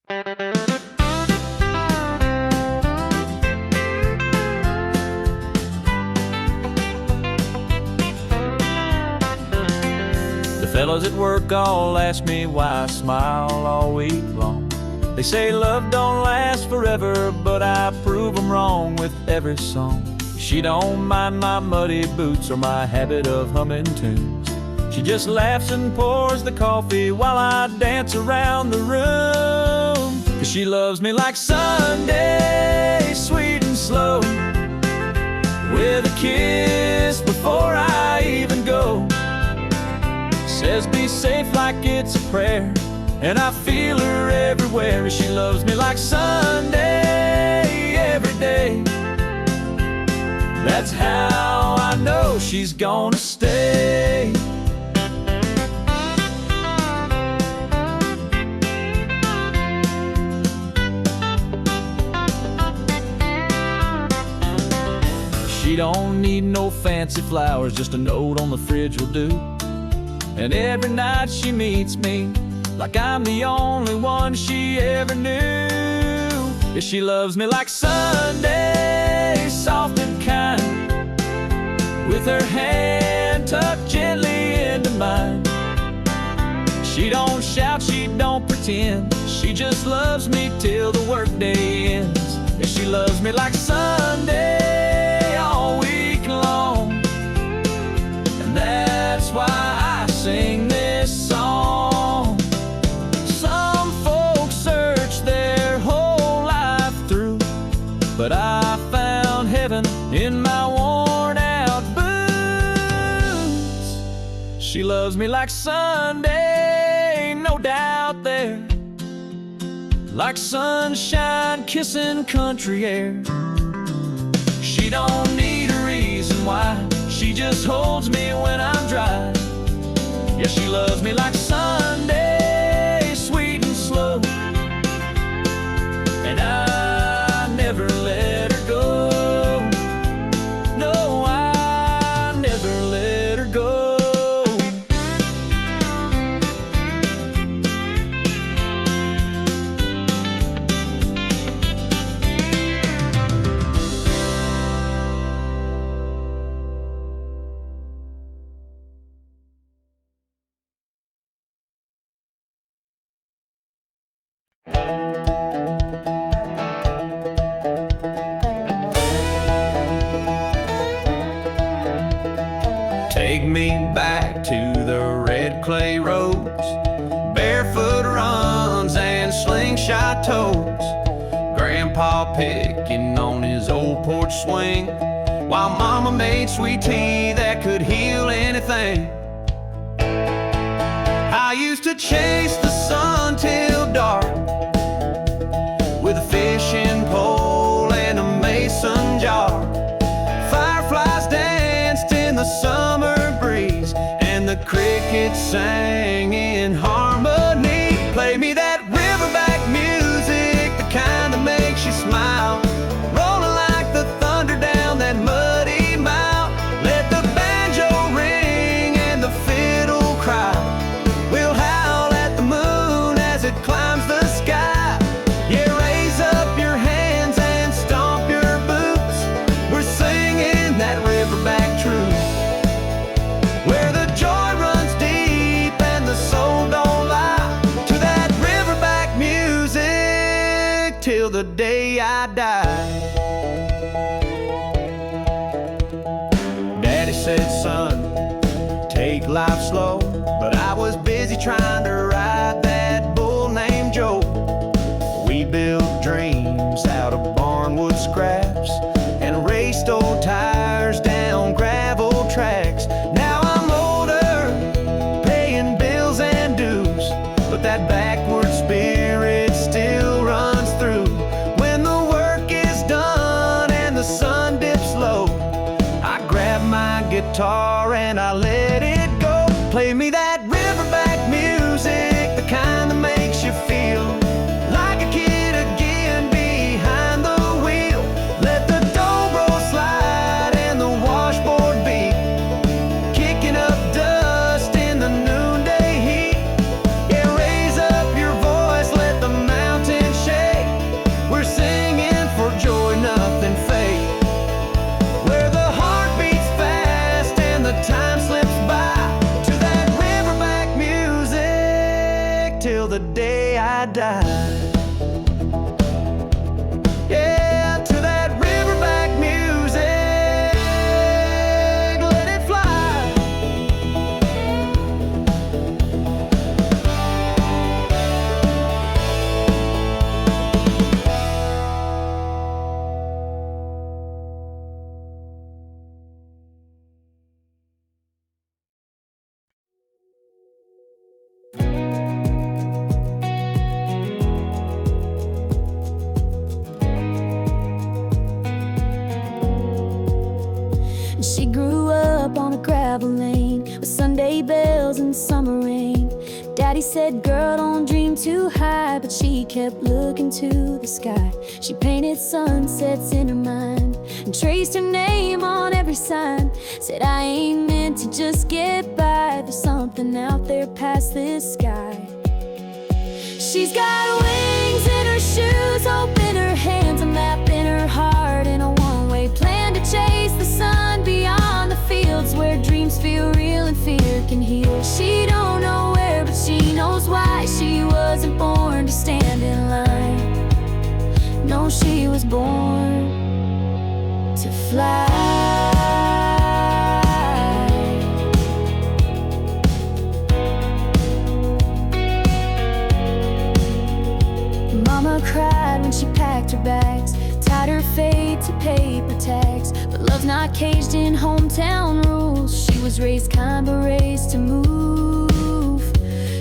The fellows at work all ask me why I smile all week long. They say love don't last forever, but I prove them wrong with every song. She don't mind my muddy boots or my habit of humming tunes. She just laughs and pours the coffee while I dance around the room. 'Cause she loves me like Sunday, sweet and slow, with a kiss before I even go. Says be safe like it's a prayer, and I feel her everywhere. She loves me like Sunday, every day. That's how I know she's gonna stay. She don't need no fancy flowers, just a note on the fridge will do. And every night she meets me like I'm the only one she ever knew. Yeah, she loves me like Sunday, soft and kind, with her hand tucked gently into mine. She don't shout, she don't pretend, she just loves me till the workday ends. Yeah, she loves me like Sunday all week long, and that's why I sing this song. Some folks search their whole life through, but I found heaven in my worn out boots. She loves me like Sunday, no doubt there, like sunshine kissing country air. She don't need a reason why, she just holds me when I'm dry. Yeah, she loves me like Sunday, sweet and slow, and I never let her go. No, I never let her go. Take me back to the red clay roads, barefoot runs and slingshot toes. Grandpa picking on his old porch swing, while Mama made sweet tea that could heal anything. I used to chase the sun till dark with a fishing pole and a mason jar. Fireflies danced in the summer breeze, and the crickets sang in harmony. Play me that riverback music, the kind that makes you smile, rolling like the thunder down that muddy mile. Let the banjo ring and the fiddle cry, we'll howl at the moon as it climbs the sky. Yeah, raise up your hands and stomp your boots, we're singing that riverback truth, where the joy runs deep and the soul don't lie. To that riverback music till the day I die. Daddy said, son, take life slow, but I was busy trying to ride that bull named Joe. We built dreams out of barnwood scraps and raced old tires down gravel tracks. Now I'm older, paying bills and dues, but that backward spirit still runs through. When the work is done and the sun dips low, I grab my guitar and I let it go. Play me that riverback music, Sunday bells and summer rain. Daddy said, girl, don't dream too high, but she kept looking to the sky. She painted sunsets in her mind and traced her name on every sign. Said, I ain't meant to just get by, there's something out there past this sky. She's got wings in her shoes, hope in her hands, a map in her heart, and a one-way plan to chase the sun beyond the fields where dreams feel real and fear can heal. She don't know where, but she knows why. She wasn't born to stand in line. No, she was born to fly. Mama cried when she packed her bags, tied her fate to paper tags. But love's not caged in hometown rules. She was raised kind but raised to move.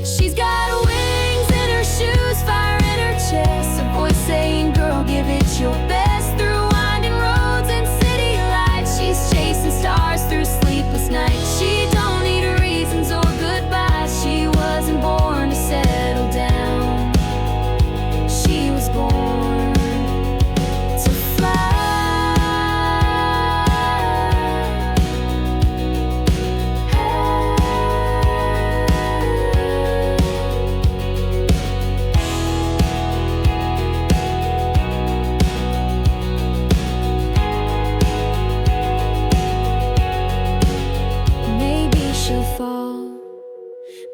She's got wings in her shoes, fire in her chest, a voice saying, girl, give it your best. Through winding roads and city lights, she's chasing stars through sleepless nights. She don't need reasons or goodbyes. She wasn't born to settle down. She was born to fly. Maybe she'll fall,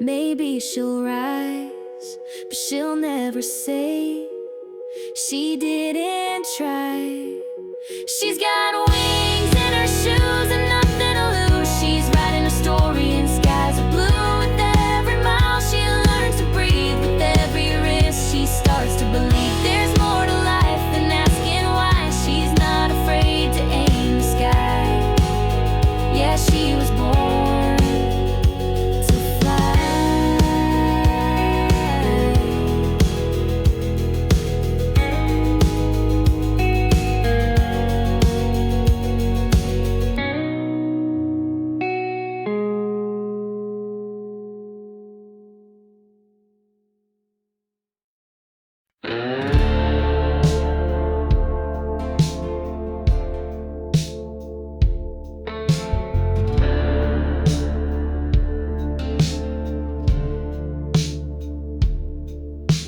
maybe she'll rise, but she'll never say she didn't try. She's got wings in her shoes and nothing to lose. She's writing a story in skies of blue. With every mile she learns to breathe, with every risk she starts to believe there's more to life than asking why. She's not afraid to aim the sky. Yeah, she was born to fly.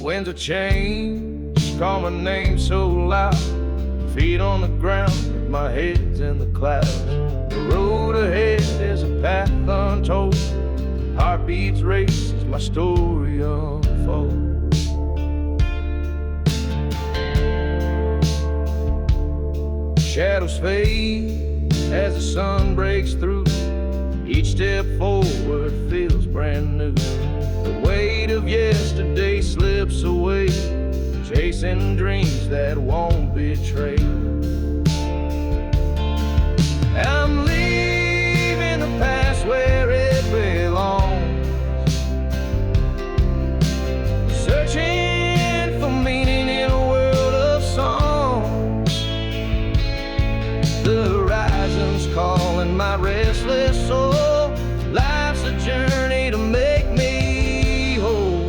Winds of change call my name so loud. Feet on the ground, my head's in the clouds. The road ahead is a path untold. Heartbeats race as my story unfolds. Shadows fade as the sun breaks through. Each step forward feels brand new. The weight of yesterday slips away, chasing dreams that won't betray. I'm leaving the past where it belongs, searching for meaning in a world of songs. The horizon's calling my restless soul. Life's a journey to make me whole.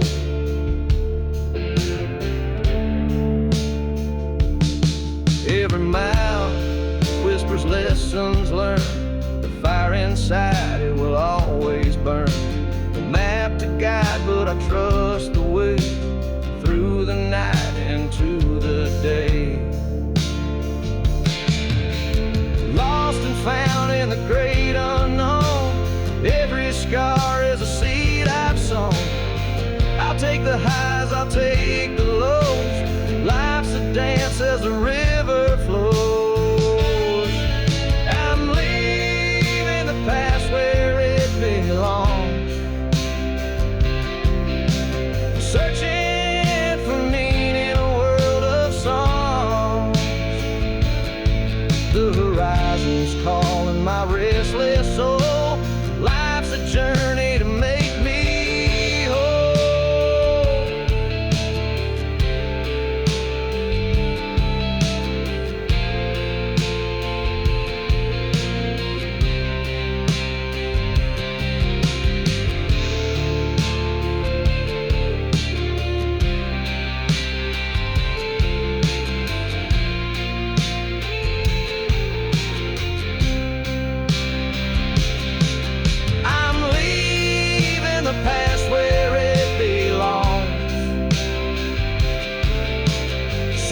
Every mile whispers lessons learned. The fire inside, it will always burn. No map to guide, but I trust the way through the night into the day. Lost and found in the great unknown. Every scar is a seed I've sown. I'll take the highs, I'll take the lows. Life's a dance as the river flows. I'm leaving the past where it belongs, searching for meaning in a world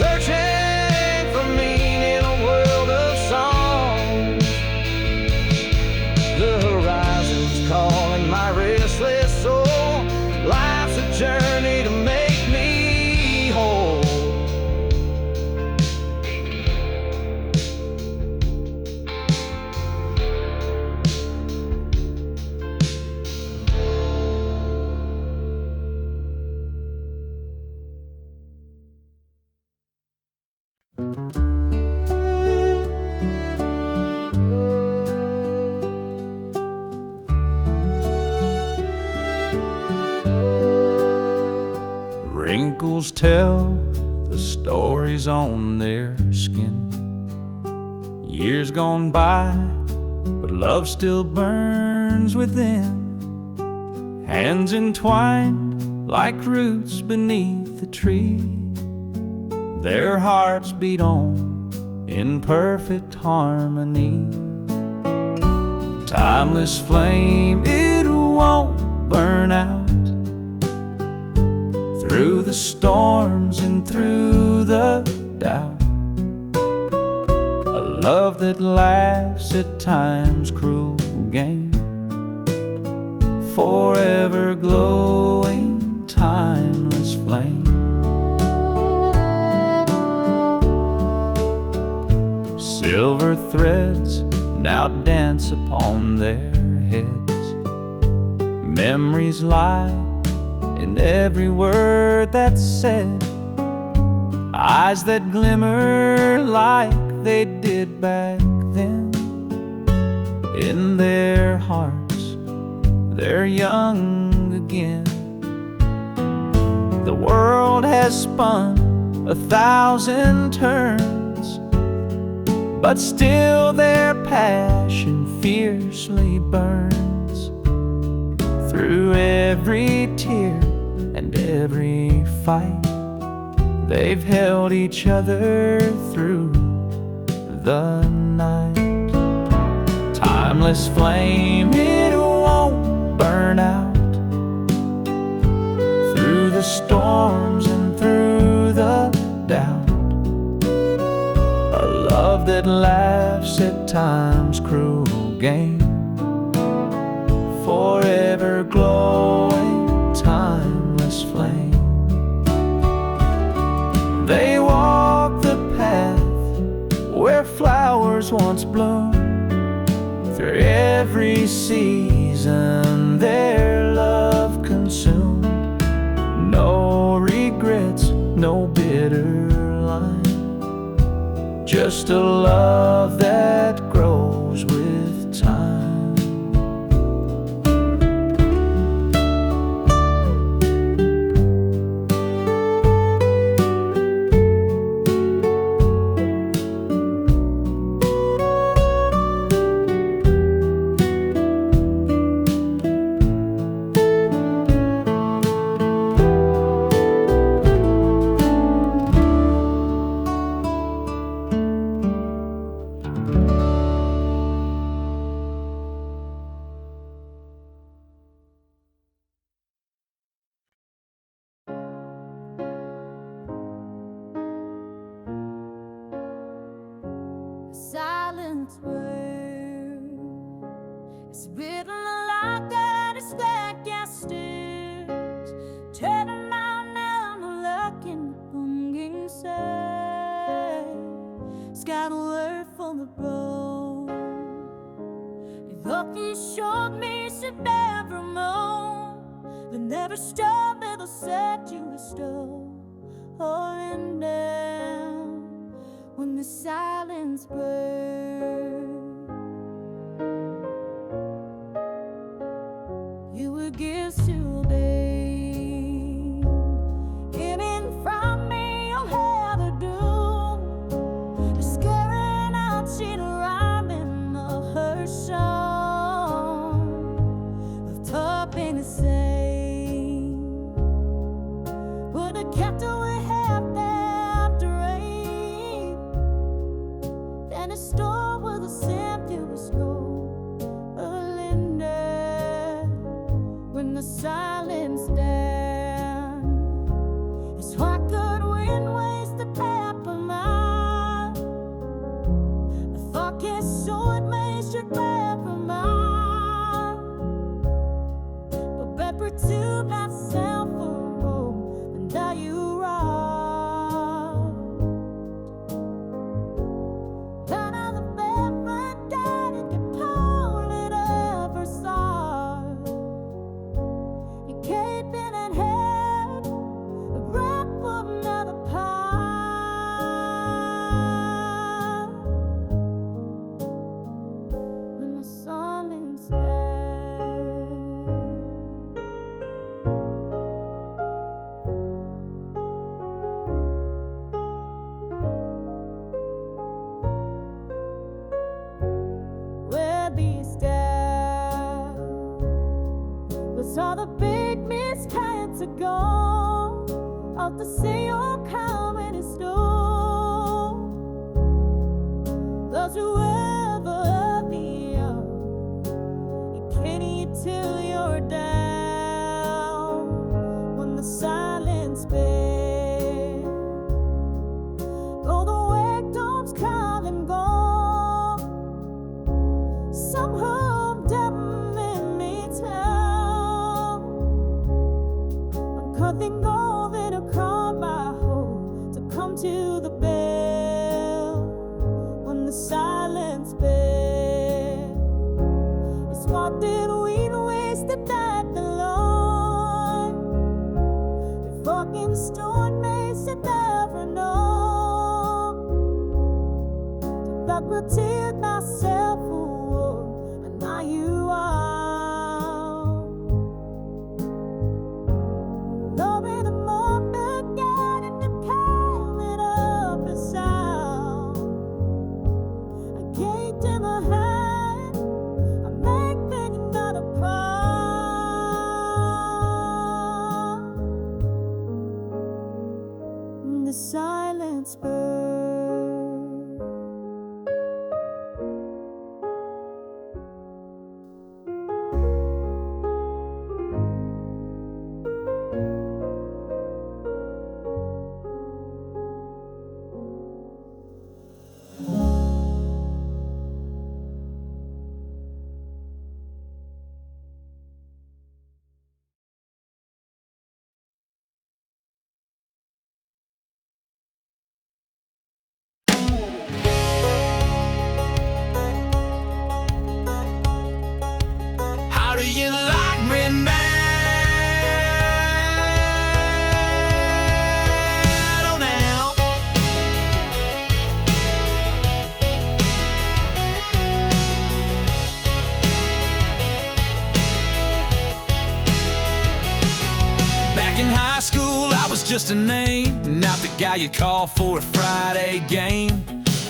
searching for meaning in a world of songs. The horizon's calling my restless soul. Life's a journey to make me whole. Wrinkles tell the stories on their skin. Years gone by, but love still burns within. Hands entwined like roots beneath the tree. Their hearts beat on in perfect harmony. Timeless flame, it won't burn out. Through the storms and through the doubt, a love that laughs at time's cruel game, forever glowing, timeless flame. Silver threads now dance upon their heads. Memories lie in every word that's said. Eyes that glimmer like they did back then. In their hearts, they're young again. The world has spun 1,000 turns, but still their passion fiercely burns. Through every tear and every fight, they've held each other through the night. Timeless flame, it won't burn out. Through the storms and through the doubt, a love that laughs at time's cruel game, forever glowing, timeless flame. They walk the path where flowers once bloomed. Through every season their love consumed. No regrets, no bitter line, just a love that grows with time. Silence word is written like that it's like gas stairs, turning around and looking longing side. It's got a word for the road. You've often showed me some never moan. They never stopped, they'll set you astray or in down. When the silence burns, you were gifts to obey. Hidden from me, you'll have a doom. Just scaring out, she'd rhyme in her song of topping the same. Would have kept her with half that. A storm gone out to see you coming in snow. Those who ever hurt me up, you can't eat till you're down. When the silence bends, though the victims come and go, somehow them in me town. Nothing golden to call my home, to come to the bell when the silence bell. It's what did we wasted that the Lord. We fucking stone makes it never know. That will tear myself away, and now you are. Loving the moment, getting the coming up the sound. I gave them a hand, I make them not a proud. The silence burns. How do you like me now? Oh, now. Back in high school, I was just a name, not the guy you call for a Friday game.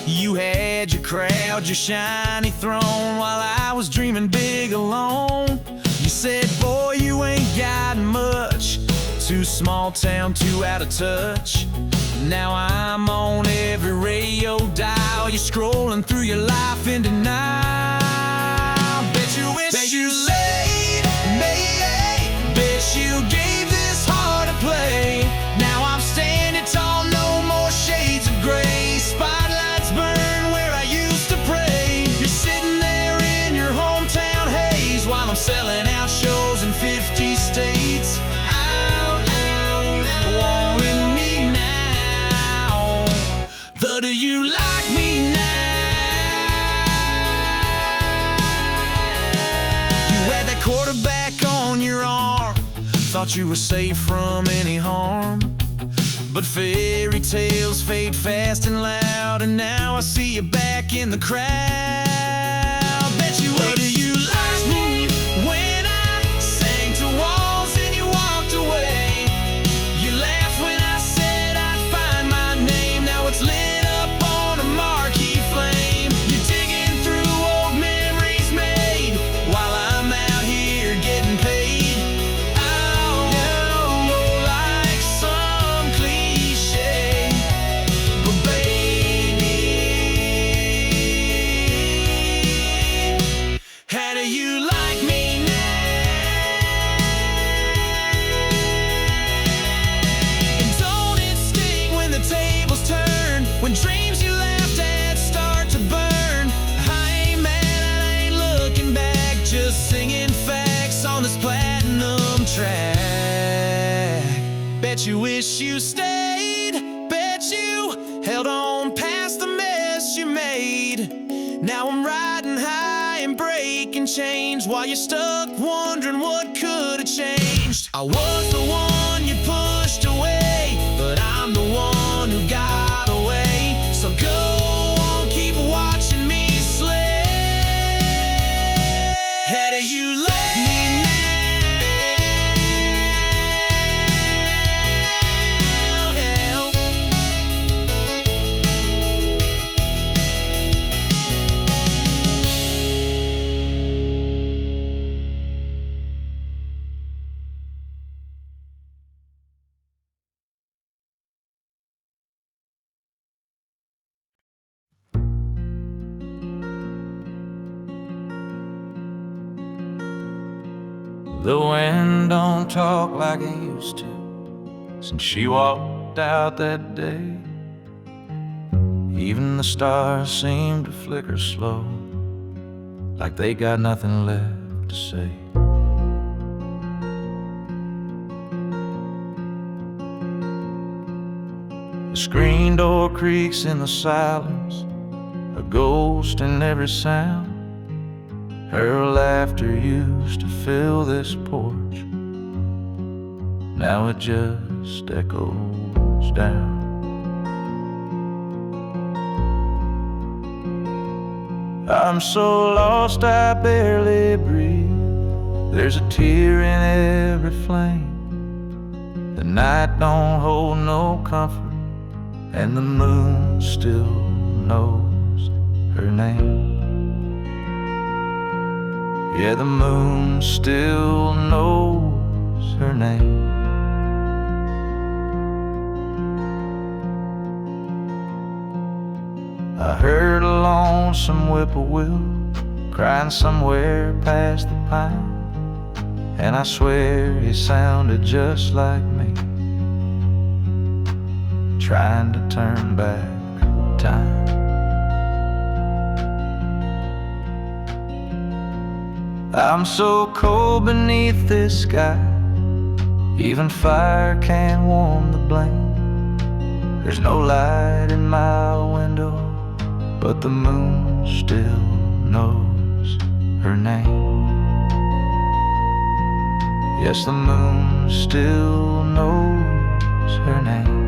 You had your crowd, your shiny throne, while I was dreaming big alone. You said, boy, you ain't got much, too small town, too out of touch. Now I'm on every radio dial, you're scrolling through your life in denial. Bet you wish that you laid me, bet you gave this heart a play. Now I'm standing tall, no more shades of gray. Spotlights burn where I used to pray. You're sitting there in your hometown haze, while I'm selling out shows in 50 states. Out, wanting me now. But do you like me now? You had that quarterback on your arm, thought you were safe from any harm. But fairy tales fade fast and loud, and now I see you back in the crowd. Bet you wish. Do you like me when I sang to walls and you walked away? You laughed when I said I'd find my name. Now it's lit up on a marquee flame. You're digging through old memories made, while I'm out here getting paid. Oh, like some cliche, but baby, how do you like me now? And don't it sting when the tables turn, when dreams you laughed at start to burn? I ain't mad, I ain't looking back, just singing facts on this platinum track. Bet you wish you stayed, bet you held on past the mess you made. Now I'm riding high and breaking chains, while you're stuck wondering what could have changed. I was the one you pushed away, but I'm the one who got away. So go on, keep watching me slay. How do you like me now? The wind don't talk like it used to since she walked out that day. Even the stars seem to flicker slow, like they got nothing left to say. The screen door creaks in the silence, a ghost in every sound. Her laughter used to fill this porch, now it just echoes down. I'm so lost I barely breathe. There's a tear in every flame. The night don't hold no comfort, and the moon still knows her name. Yeah, the moon still knows her name. I heard a lonesome whippoorwill crying somewhere past the pine, and I swear he sounded just like me, trying to turn back time. I'm so cold beneath this sky, even fire can't warm the blame. There's no light in my window, but the moon still knows her name. Yes, the moon still knows her name.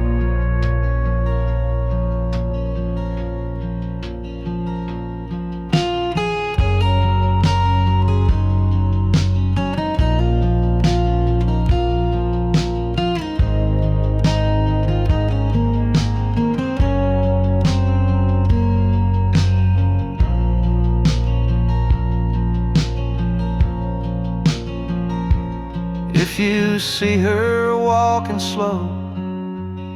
If you see her walking slow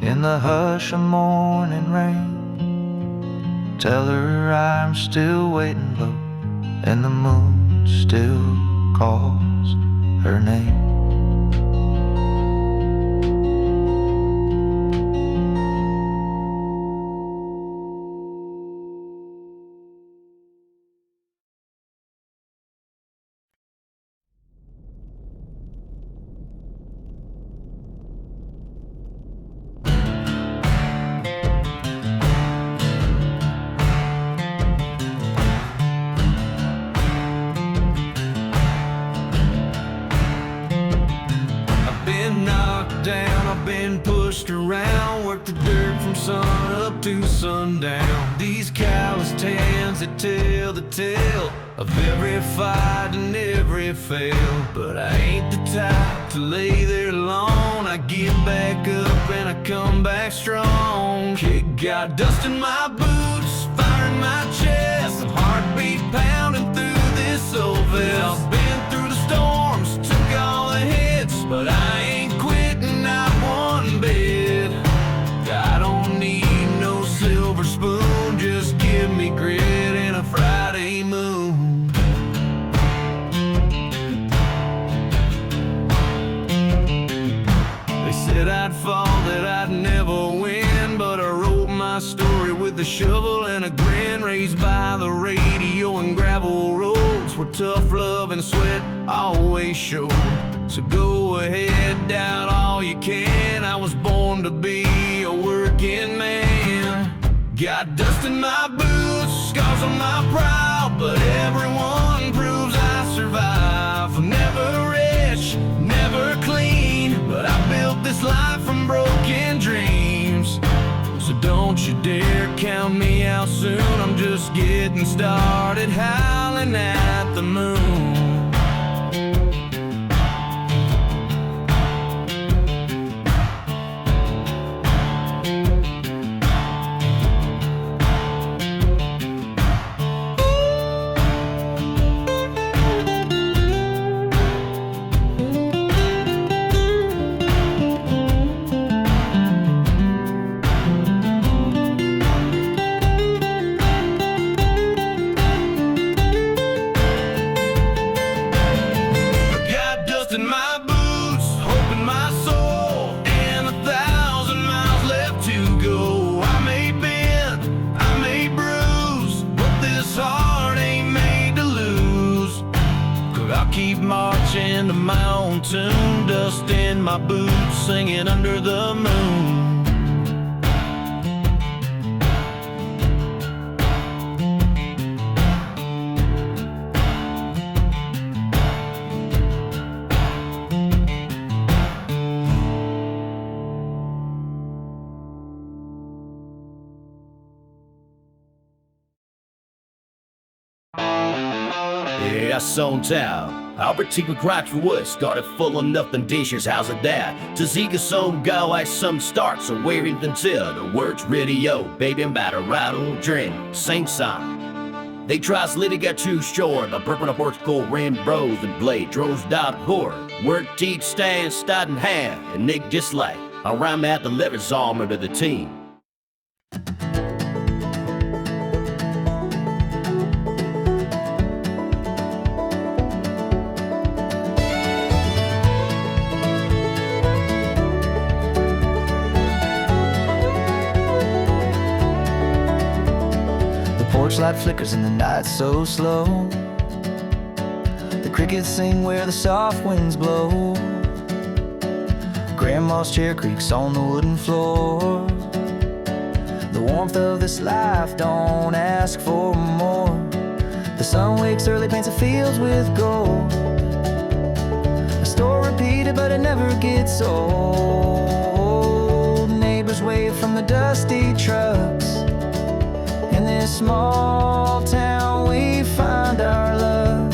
in the hush of morning rain, tell her I'm still waiting low, and the moon still calls her name. I've been pushed around, worked the dirt from sun up to sundown. These calloused hands that tell the tale of every fight and every fail. But I ain't the type to lay there alone. I get back up and I come back strong. Kick got dust in my boots, fire in my chest, a heartbeat pounding through this old vest. I've been through the storms, took all the hits, but I ain't quitting, not one bit. I don't need no silver spoon, just give me grit and a Friday moon. They said I'd fall, that I'd never win, but I wrote my story with a shovel and a grin. Raised by the radio and gravel roads where tough love and sweat always showed. So go ahead, doubt all you can. I was born to be a working man. Got dust in my boots, scars on my brow, but everyone proves I survive. I'm never rich, never clean, but I built this life from broken dreams. So don't you dare count me out soon. I'm just getting started, howling at the moon. my boots, singing under the moon. Yeah, son town. Albertico cracks for wood, started full of nothing dishes, how's it that? To Zika song go as some start, so where until the words radio, baby I'm about to rattle, drink, sing song. They try to get too short, but burping up words cold rim bros and blade, droves dot horror. Word teeth stand, stud in hand, and Nick just like, I rhyme at the lever's armor to the team. Porch light flickers in the night so slow. The crickets sing where the soft winds blow. Grandma's chair creaks on the wooden floor. The warmth of this life, don't ask for more. The sun wakes early, paints the fields with gold. A story repeated but it never gets old. Neighbors wave from the dusty trucks. In this small town we find our luck.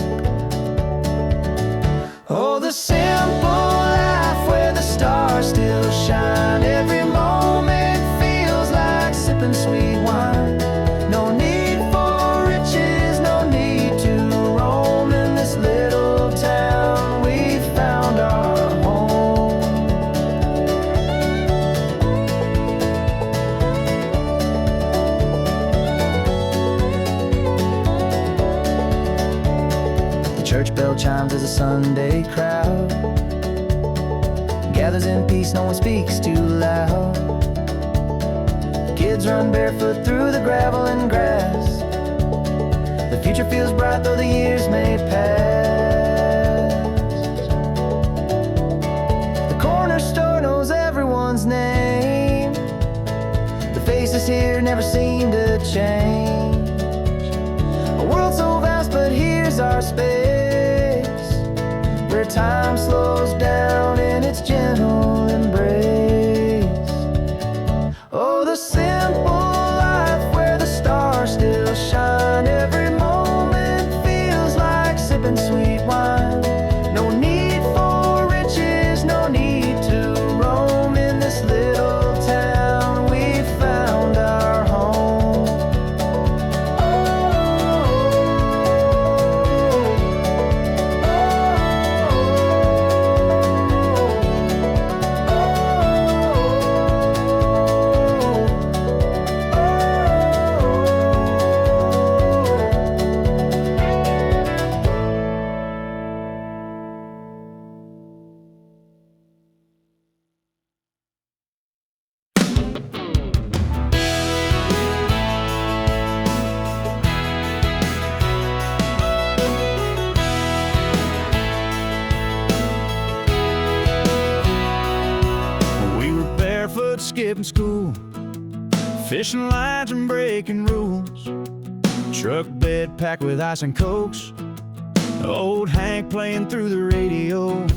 Oh, the simple life where the stars still shine. Every moment feels like sipping sweet wine. No need for riches, no need to roam. In this little town we found our home. Church bell chimes as a Sunday crowd gathers in peace, no one speaks too loud. Kids run barefoot through the gravel and grass. The future feels bright though the years may pass. The corner store knows everyone's name. The faces here never seem to change. A world so vast, but here's our space, where time slows down in its gentle embrace. Oh, the simple life where the stars still shine. Every moment feels like sipping sweet wine. No need for riches, no need to roam. In this little town we found our home. Skipping school, fishing lines and breaking rules. Truck bed packed with ice and cokes. Old Hank playing through the radio.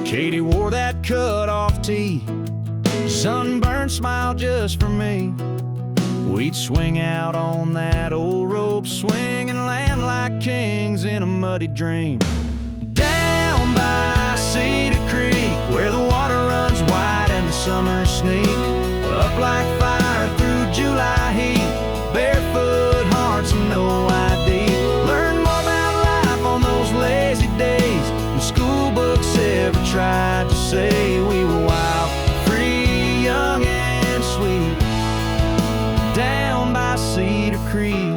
Katie wore that cut-off tee. Sunburned smile just for me. We'd swing out on that old rope swing and land like kings in a muddy dream. Down by Cedar Creek, where the water runs wide and the summer sneak up like fire through July heat. Barefoot hearts and no ID. Learn more about life on those lazy days than school books ever tried to say. We were wild, free, young and sweet. Down by Cedar Creek.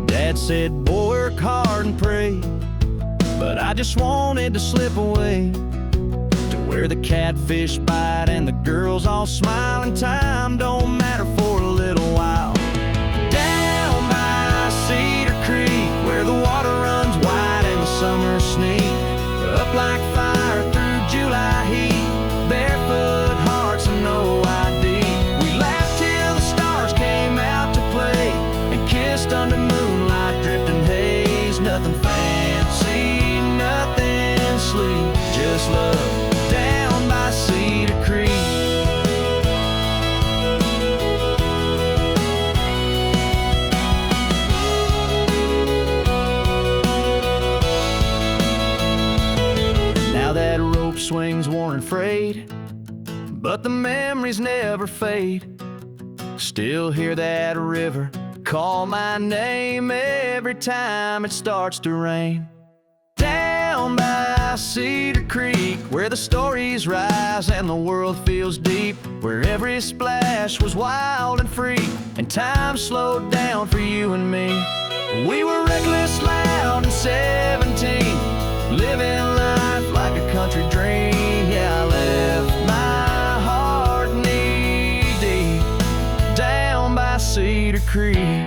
Dad said, boy, work hard and pray. But I just wanted to slip away to where the catfish bite and the girls all smile and time don't matter for a little while. Down by Cedar Creek, where the water runs wide and the summer but the memories never fade. Still hear that river call my name every time it starts to rain. Down by Cedar Creek, where the stories rise and the world feels deep, where every splash was wild and free, and time slowed down for you and me. We were reckless, loud, and 17, living life like a country dream. Yeah, I left my heart knee deep down by Cedar Creek.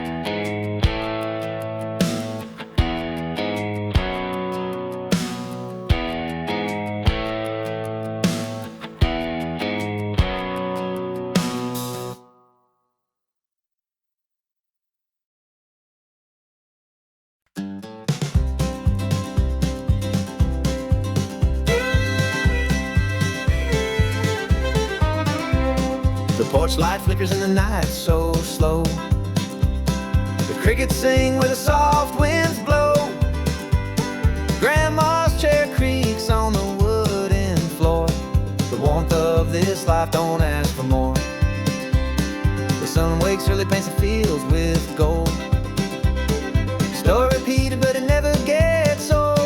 The porch light flickers in the night so slow. The crickets sing where the soft winds blow. Grandma's chair creaks on the wooden floor. The warmth of this life, don't ask for more. The sun wakes early, paints the fields with gold. Story repeated, but it never gets old.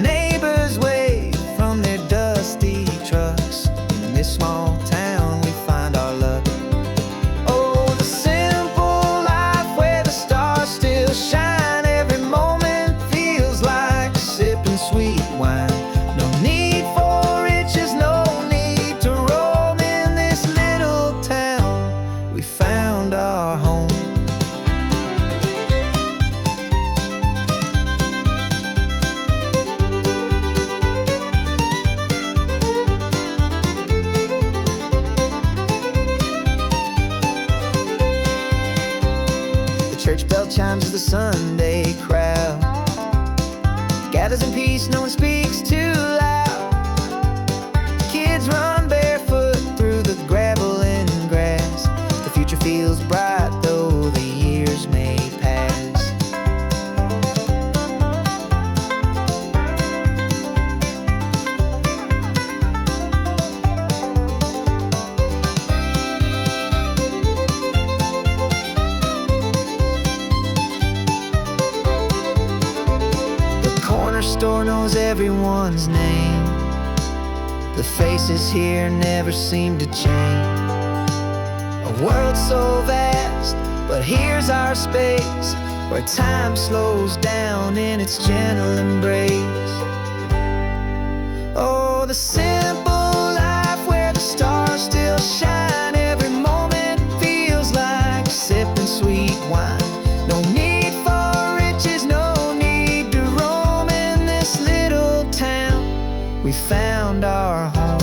Neighbors wave from their dusty trucks. In this small town we find our luck. Oh, the simple life where the stars still shine. Every moment feels like sipping sweet wine. No need for riches, no need to roam. In this little town we found our home. Church bell chimes as the Sunday crowd gathers in peace, no one speaks too loud. Kids run barefoot through the gravel and grass. The future feels bright, though the years may pass. Store knows everyone's name. The faces here never seem to change. A world so vast, but here's our space, where time slows down in its gentle embrace. Oh, the simple life where the stars still shine. Every moment feels like sipping sweet wine. No need for riches, no need to roam. In this little town we found our home.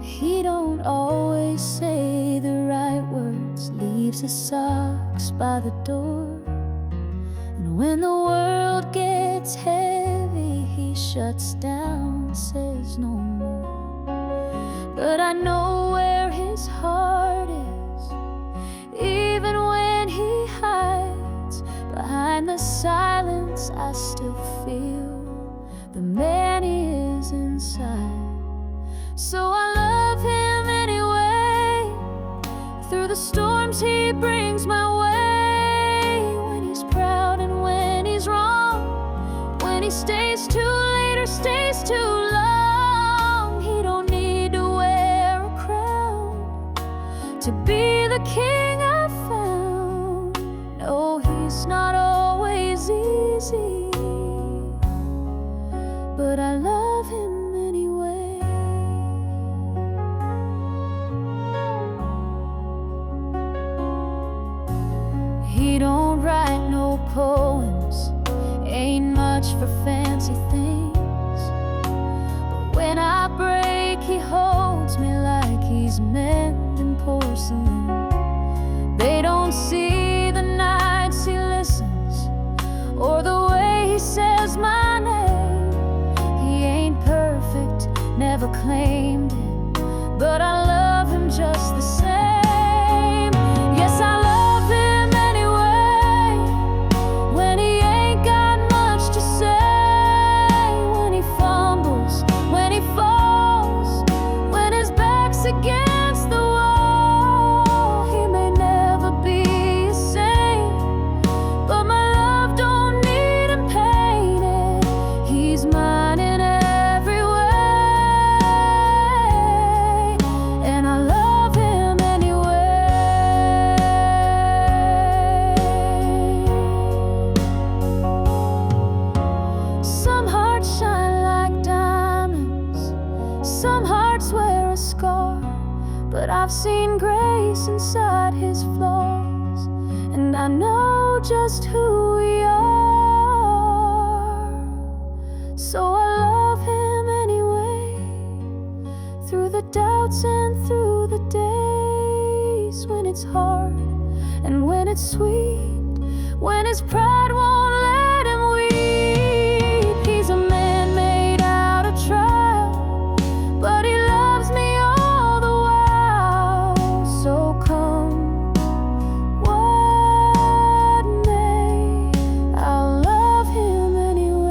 He don't always say the right words, leaves his socks by the door. And when the world gets heavy, he shuts down, says no more. But I know where his heart is, even when he hides behind the silence. I still feel the man he is inside. So I love him anyway. Through the storms he brings my way. When he's proud and when he's wrong, when he stays too late or stays too long. He don't need to wear a crown to be the king I found. No, he's not always easy, but I love him anyway. poems ain't much for fancy things, but when I break, he holds me like he's mending porcelain. They don't see the nights he listens, or the way he says my name. He ain't perfect, never claimed it, but I love him just the same. Yes, I love him anyway, when he ain't got much to say, when he fumbles, when he falls, when his back's against the wall. He may never be the same, but my love don't need him painted. He's mine in every way, and I love him anyway. Some hearts shine like diamonds, some hearts wear a scar, but I've seen grace inside his flaws, and I know just who we are. So I love him anyway, through the doubts and through the days when it's hard and when it's sweet, when his pride won't let him weep. He's a man made out of trial, but he loves me all the while. So come what may, I'll love him anyway.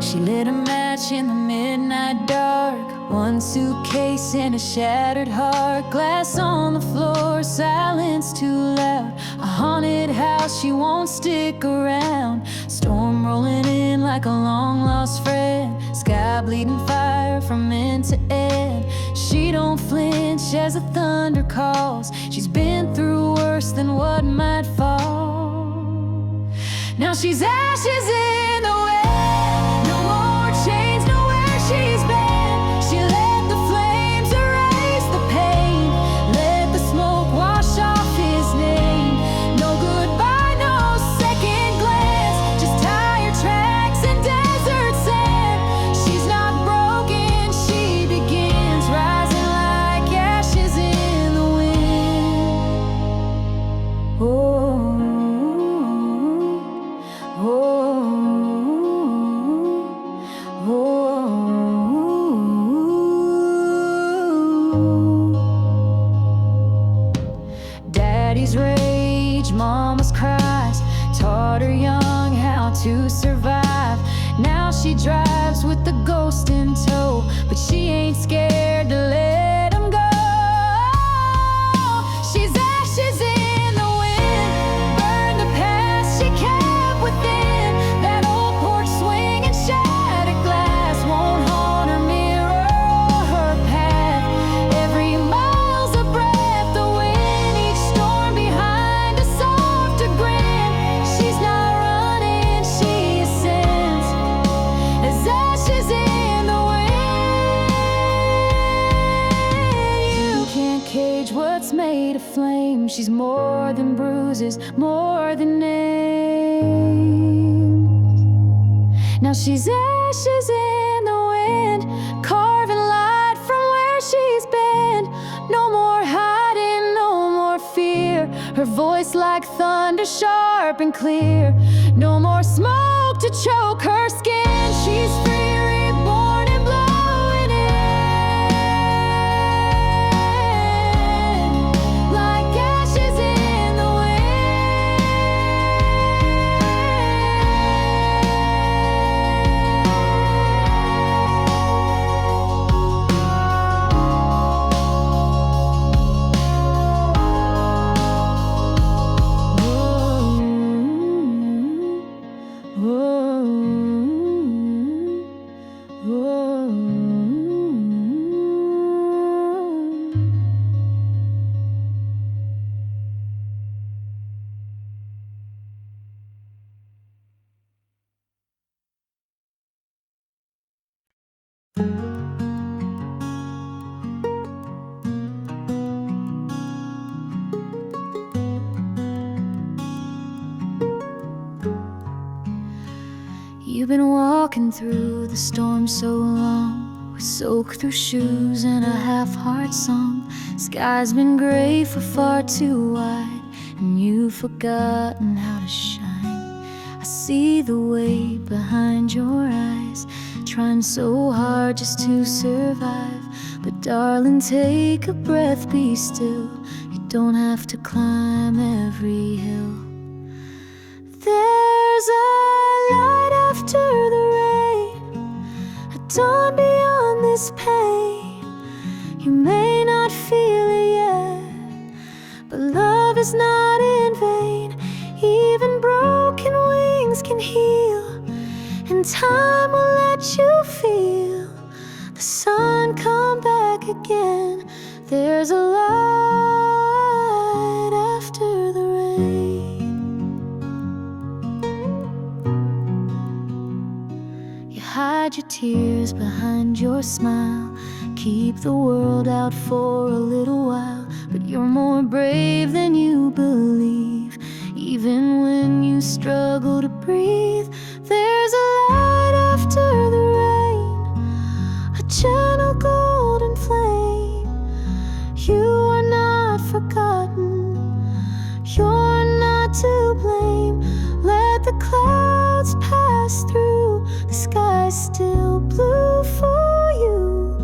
She lit a match in the midnight dark, one suitcase and a shattered heart. Glass on the floor, silence too loud. A haunted house, she won't stick around. Storm rolling in like a long lost friend. Sky bleeding fire from end to end. She don't flinch as the thunder calls. She's been through worse than what might fall. Now she's ashes in the wind. No more chains, nowhere she's been. She let the flames erase the pain, let the smoke wash off his name. No goodbye, no second glance, just tire tracks and desert sand. She's not broken, she begins, rising like ashes in the wind. Oh, Daddy's rage, mama's cries taught her young how to survive. Now she drives with the ghost in tow, but she ain't scared to let him go. She's ashes in the wind, burn the past she kept within. That old porch swing and shattered glass won't haunt her mirror or her path. Every mile's a breath away, each storm behind a softer grin. She's not running, she ascends as ashes in the wind. You can't cage what's made of flame. She's more than bruises, more than names. Now she's ashes in the wind, carving light from where she's been. No more hiding, no more fear. Her voice like thunder, sharp and clear. No more smoke to choke her skin. She's free, reborn and blowing in like ashes in the You've been walking through the storm so long, we soak through shoes and a half-heart song. Sky's been gray for far too wide, and you've forgotten how to shine. I see the weight behind your eyes, trying so hard just to survive. But darling, take a breath, be still. You don't have to climb every hill. There's a light after the rain, a dawn beyond this pain. You may not feel it yet, but love is not in vain. Even broken wings can heal, and time will let you feel the sun come back again. There's a light after the rain. Hide your tears behind your smile, keep the world out for a little while. But you're more brave than you believe, even when you struggle to breathe. There's a light after the rain, a gentle golden flame. You are not forgotten, you're not to blame. Let the clouds pass through, the sky's still blue for you,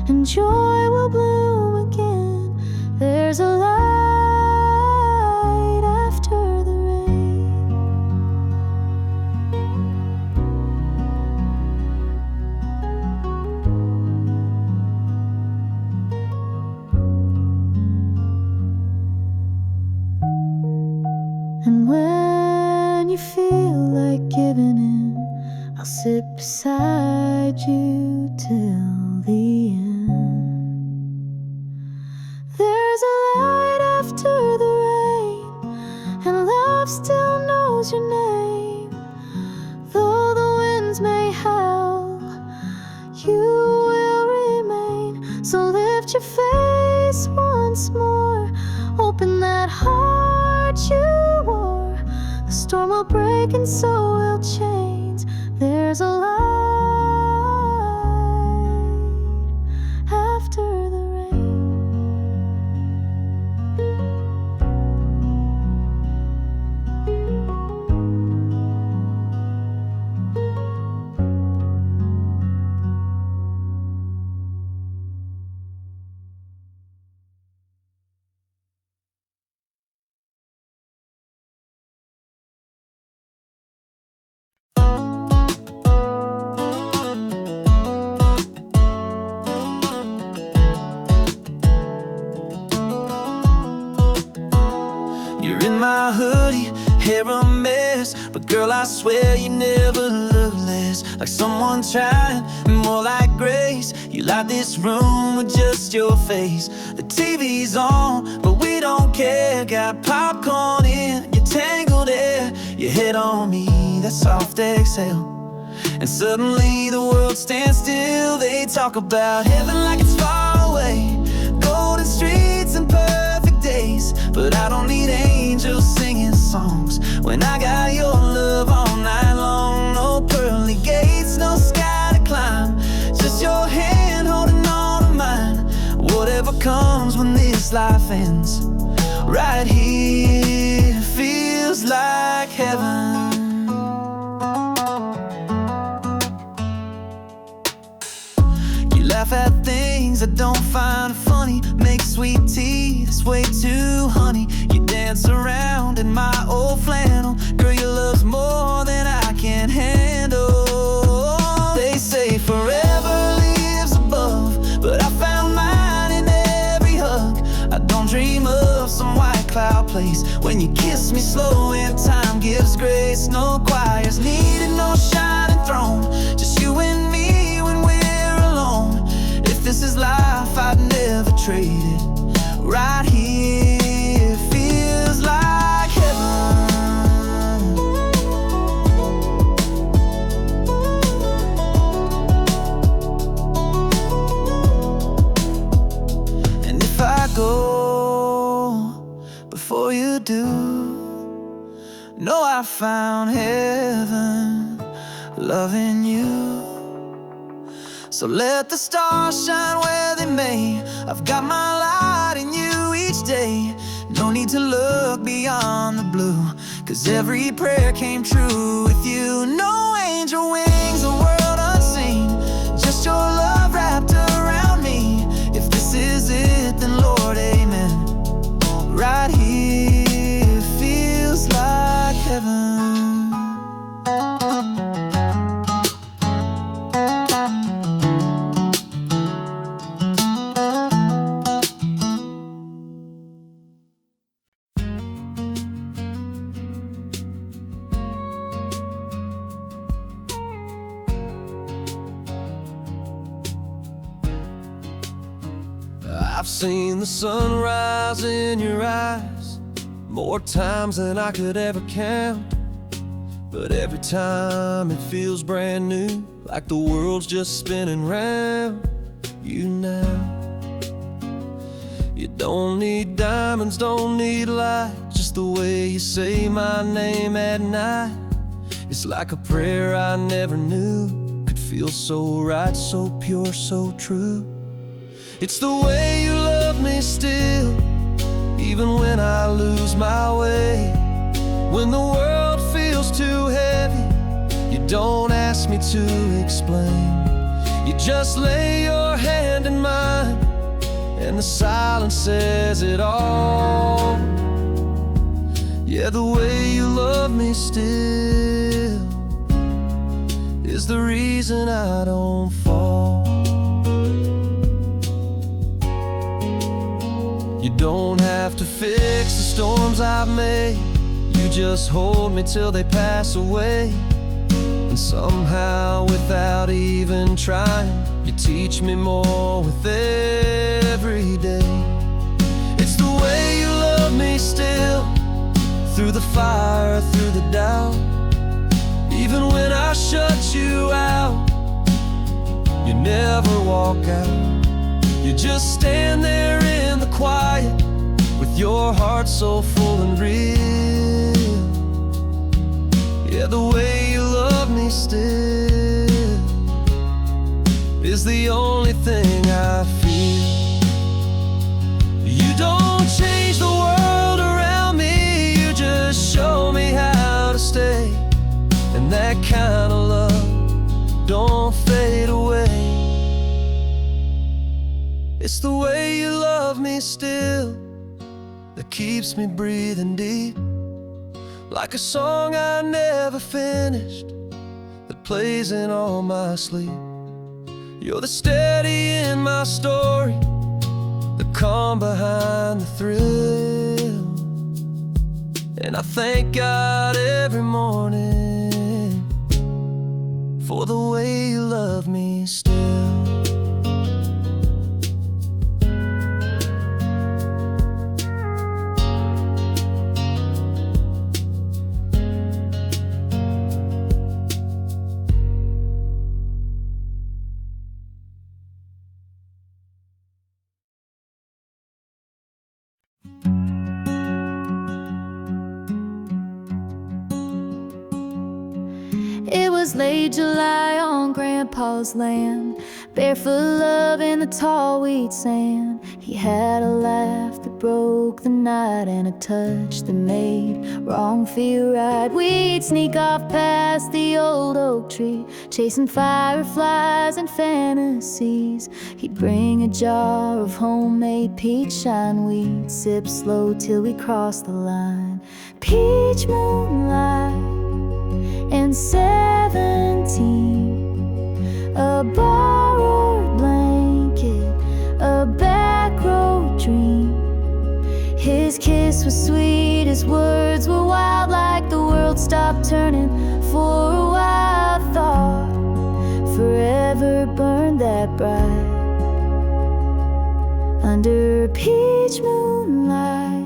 and joy will bloom again. There's a light after the rain. And when you feel like giving in, I'll sit beside you till the end. There's a light after the rain, and love still knows your name. Though the winds may howl, you will remain. So lift your face once more, open that heart you wore. The storm will break and so will chains. There's a light after the rain. You're in my hoodie, hair a mess, but girl, I swear you never look less like someone trying, more like grace. You light this room with just your face. The TV's on, but we don't care. Got popcorn in your tangled hair, your head on me, that soft exhale. And suddenly the world stands still. They talk about heaven like it's far away, golden streets and perfect days. But I don't need angels singing songs when I got your love all night long. No pearly gates, no sky to climb, just your hand holding on to mine. Whatever comes when this life ends, right here feels like heaven. things I don't find funny. Make sweet tea that's way too honey. You dance around in my old flannel. Girl, your love's more than I can handle. They say forever lives above, but I found mine in every hug. I don't dream of some white cloud place when you kiss me slow and time gives grace. No choirs needed, no shining throne, just you and me when we're alone. If this is life, I'd never trade it. Right here feels like heaven. And if I go before you do, know I found heaven loving you. So let the stars shine where they may. I've got my light in you each day. No need to look beyond the blue, 'cause every prayer came true with you. No angel wings, a world unseen, just your love wrapped around me. If this is it, then Lord, amen. Right here feels like heaven. I've seen the sunrise in your eyes more times than I could ever count. But every time it feels brand new, like the world's just spinning round you now. You don't need diamonds, don't need light, just the way you say my name at night. It's like a prayer I never knew could feel so right, so pure, so true. It's the way you love me still, even when I lose my way. When the world feels too heavy, you don't ask me to explain. You just lay your hand in mine, and the silence says it all. Yeah, the way you love me still is the reason I don't fall. You don't have to fix the storms I've made. You just hold me till they pass away. And somehow, without even trying, you teach me more with every day. It's the way you love me still, through the fire, through the doubt. Even when I shut you out, you never walk out. You just stand there in the quiet, with your heart so full and real. Yeah, the way you love me still is the only thing I feel. You don't change the world around me, you just show me how to stay. And that kind of love don't fade away. It's the way you love me still that keeps me breathing deep, like a song I never finished that plays in all my sleep. You're the steady in my story, the calm behind the thrill. And I thank God every morning for the way you love me still. It was late July on Grandpa's land, barefoot love in the tall wheat sand. He had a laugh that that broke the night and a touch that made wrong feel right. We'd sneak off past the old oak tree, chasing fireflies and fantasies. He'd bring a jar of homemade peach shine. We'd sip slow till we crossed the line. Peach moonlight and 17, a borrowed blanket, a back road dream. His kiss was sweet, his words were wild, like the world stopped turning for a while. Thought forever burned that bright under peach moonlight.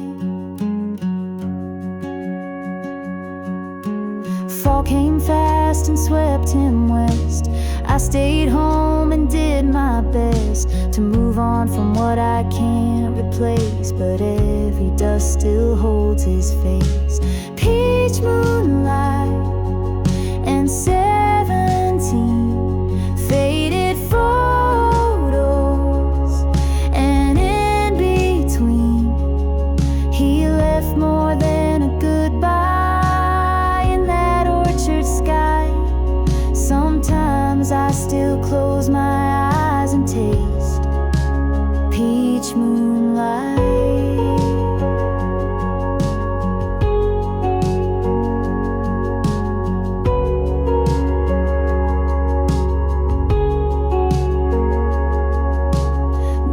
Fall came fast and swept him west. I stayed home and did my best to move on from what I can't replace, but every dust still holds his face. Peach moonlight and 17 faded photos, and in between he left more than a goodbye in that orchard sky. Sometimes I still close my eyes and taste peach moonlight.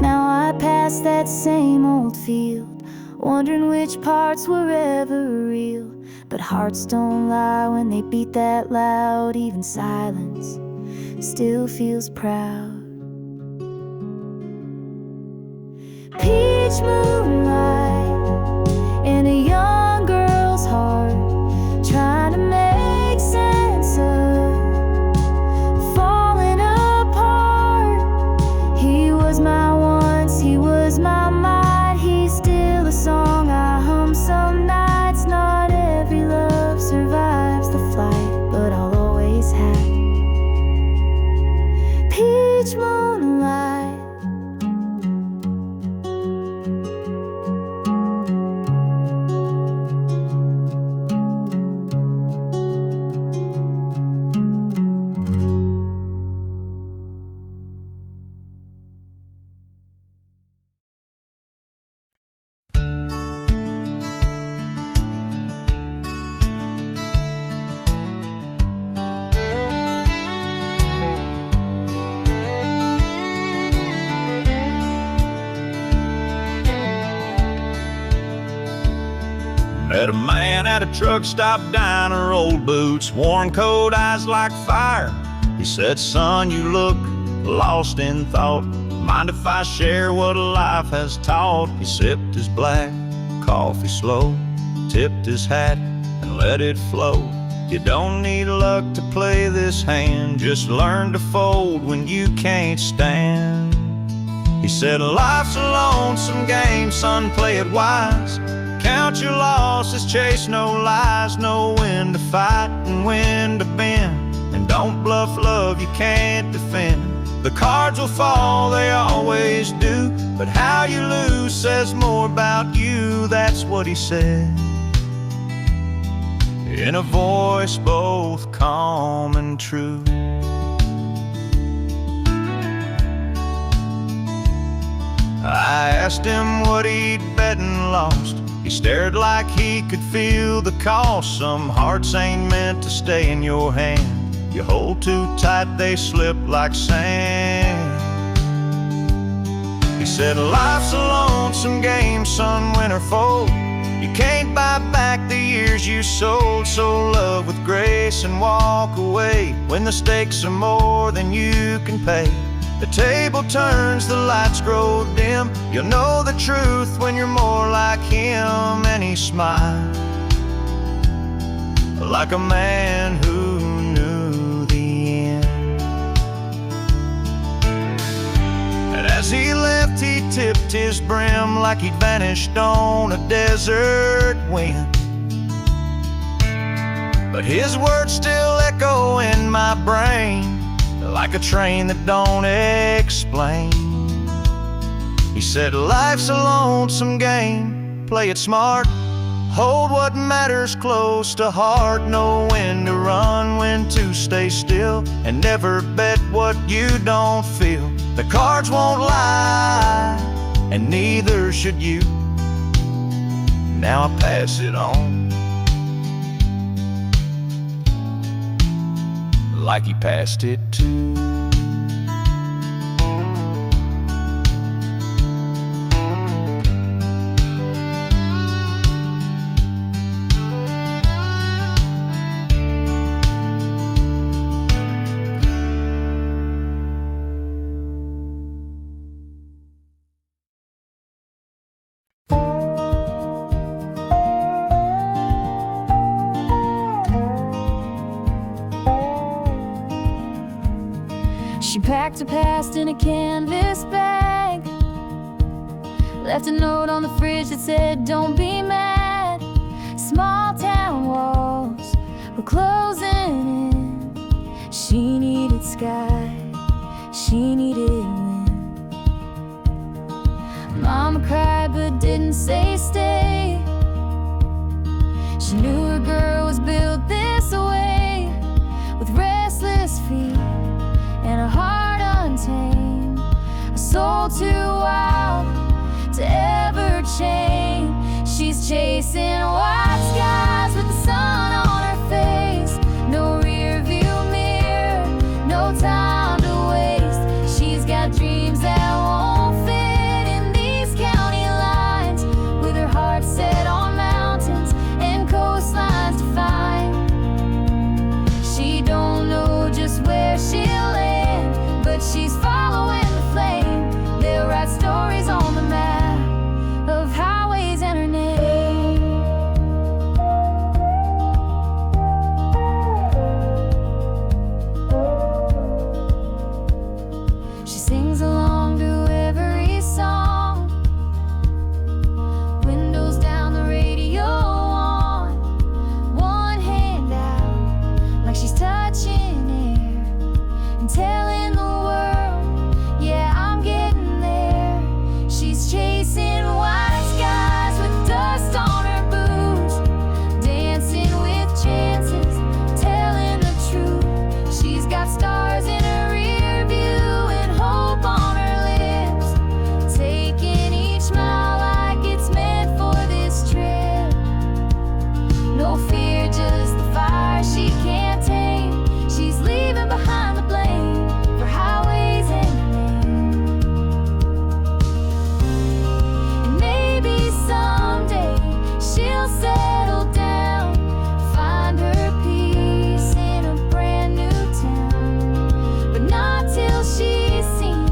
Now I pass that same old field, wondering which parts were ever real. But hearts don't lie when they beat that loud. Even silence still feels proud. Peach moonlight in a young girl's heart, trying to make sense of falling apart. He was my once, he was my might. He's still a song I hum some nights. Not every love survives the flight, but I'll always have peach moonlight. Met a man at a truck stop, diner, old boots, worn coat, eyes like fire. He said, son, you look lost in thought. Mind if I share what life has taught? He sipped his black coffee slow, tipped his hat and let it flow. You don't need luck to play this hand, just learn to fold when you can't stand. He said, life's a lonesome game, son, play it wise. Count your losses, chase no lies. Know when to fight and when to bend, and don't bluff love you can't defend. The cards will fall, they always do, but how you lose says more about you. That's what he said, in a voice both calm and true. I asked him what he'd bet and lost. He stared like he could feel the cost. Some hearts ain't meant to stay in your hand. You hold too tight, they slip like sand. He said, life's a lonesome game, son, win or fold. You can't buy back the years you sold. So love with grace and walk away when the stakes are more than you can pay. The table turns, the lights grow dim. You'll know the truth when you're more like him. And he smiled like a man who knew the end. And as he left, he tipped his brim like he'd vanished on a desert wind. But his words still echo in my brain, like a train that don't explain. He said life's a lonesome game, play it smart. Hold what matters close to heart. Know when to run, when to stay still, and never bet what you don't feel. The cards won't lie, and neither should you. Now I pass it on, like he passed it too. She packed her past in a canvas bag, left a note on the fridge that said, "Don't be mad." Small town walls were closing in. She needed sky, she needed wind. Mama cried but didn't say stay. She knew her girl was built this way, with restless feet and a heart untamed, a soul too wild to ever change. She's chasing white skies with the sun on her face. No rear view mirror, no time to waste. She's got dreams that won't fit in these county lines, with her heart set on mountains and coastlines to find. She don't know just where she'll land, but she's following the flame. They'll write stories on the map of highways and her name. She sings along to every song, windows down, the radio on, one hand out like she's touching air and telling the world, yeah, I'm getting there. She's chasing white skies with dust on her boots, dancing with chances, telling the truth. She's got stars in her rear view and hope on her lips, taking each mile like it's meant for this trip. No fear, just the fire she can't tame. She's leaving behind the blame for highways and names. And maybe someday she'll settle down, find her peace in a brand new town, but not till she's seen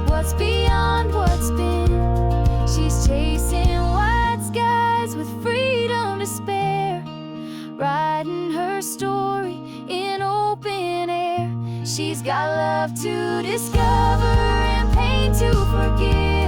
what's beyond what's been. She's chasing white skies with freedom to spare, writing her story in open air. She's got love to discover and pain to forgive.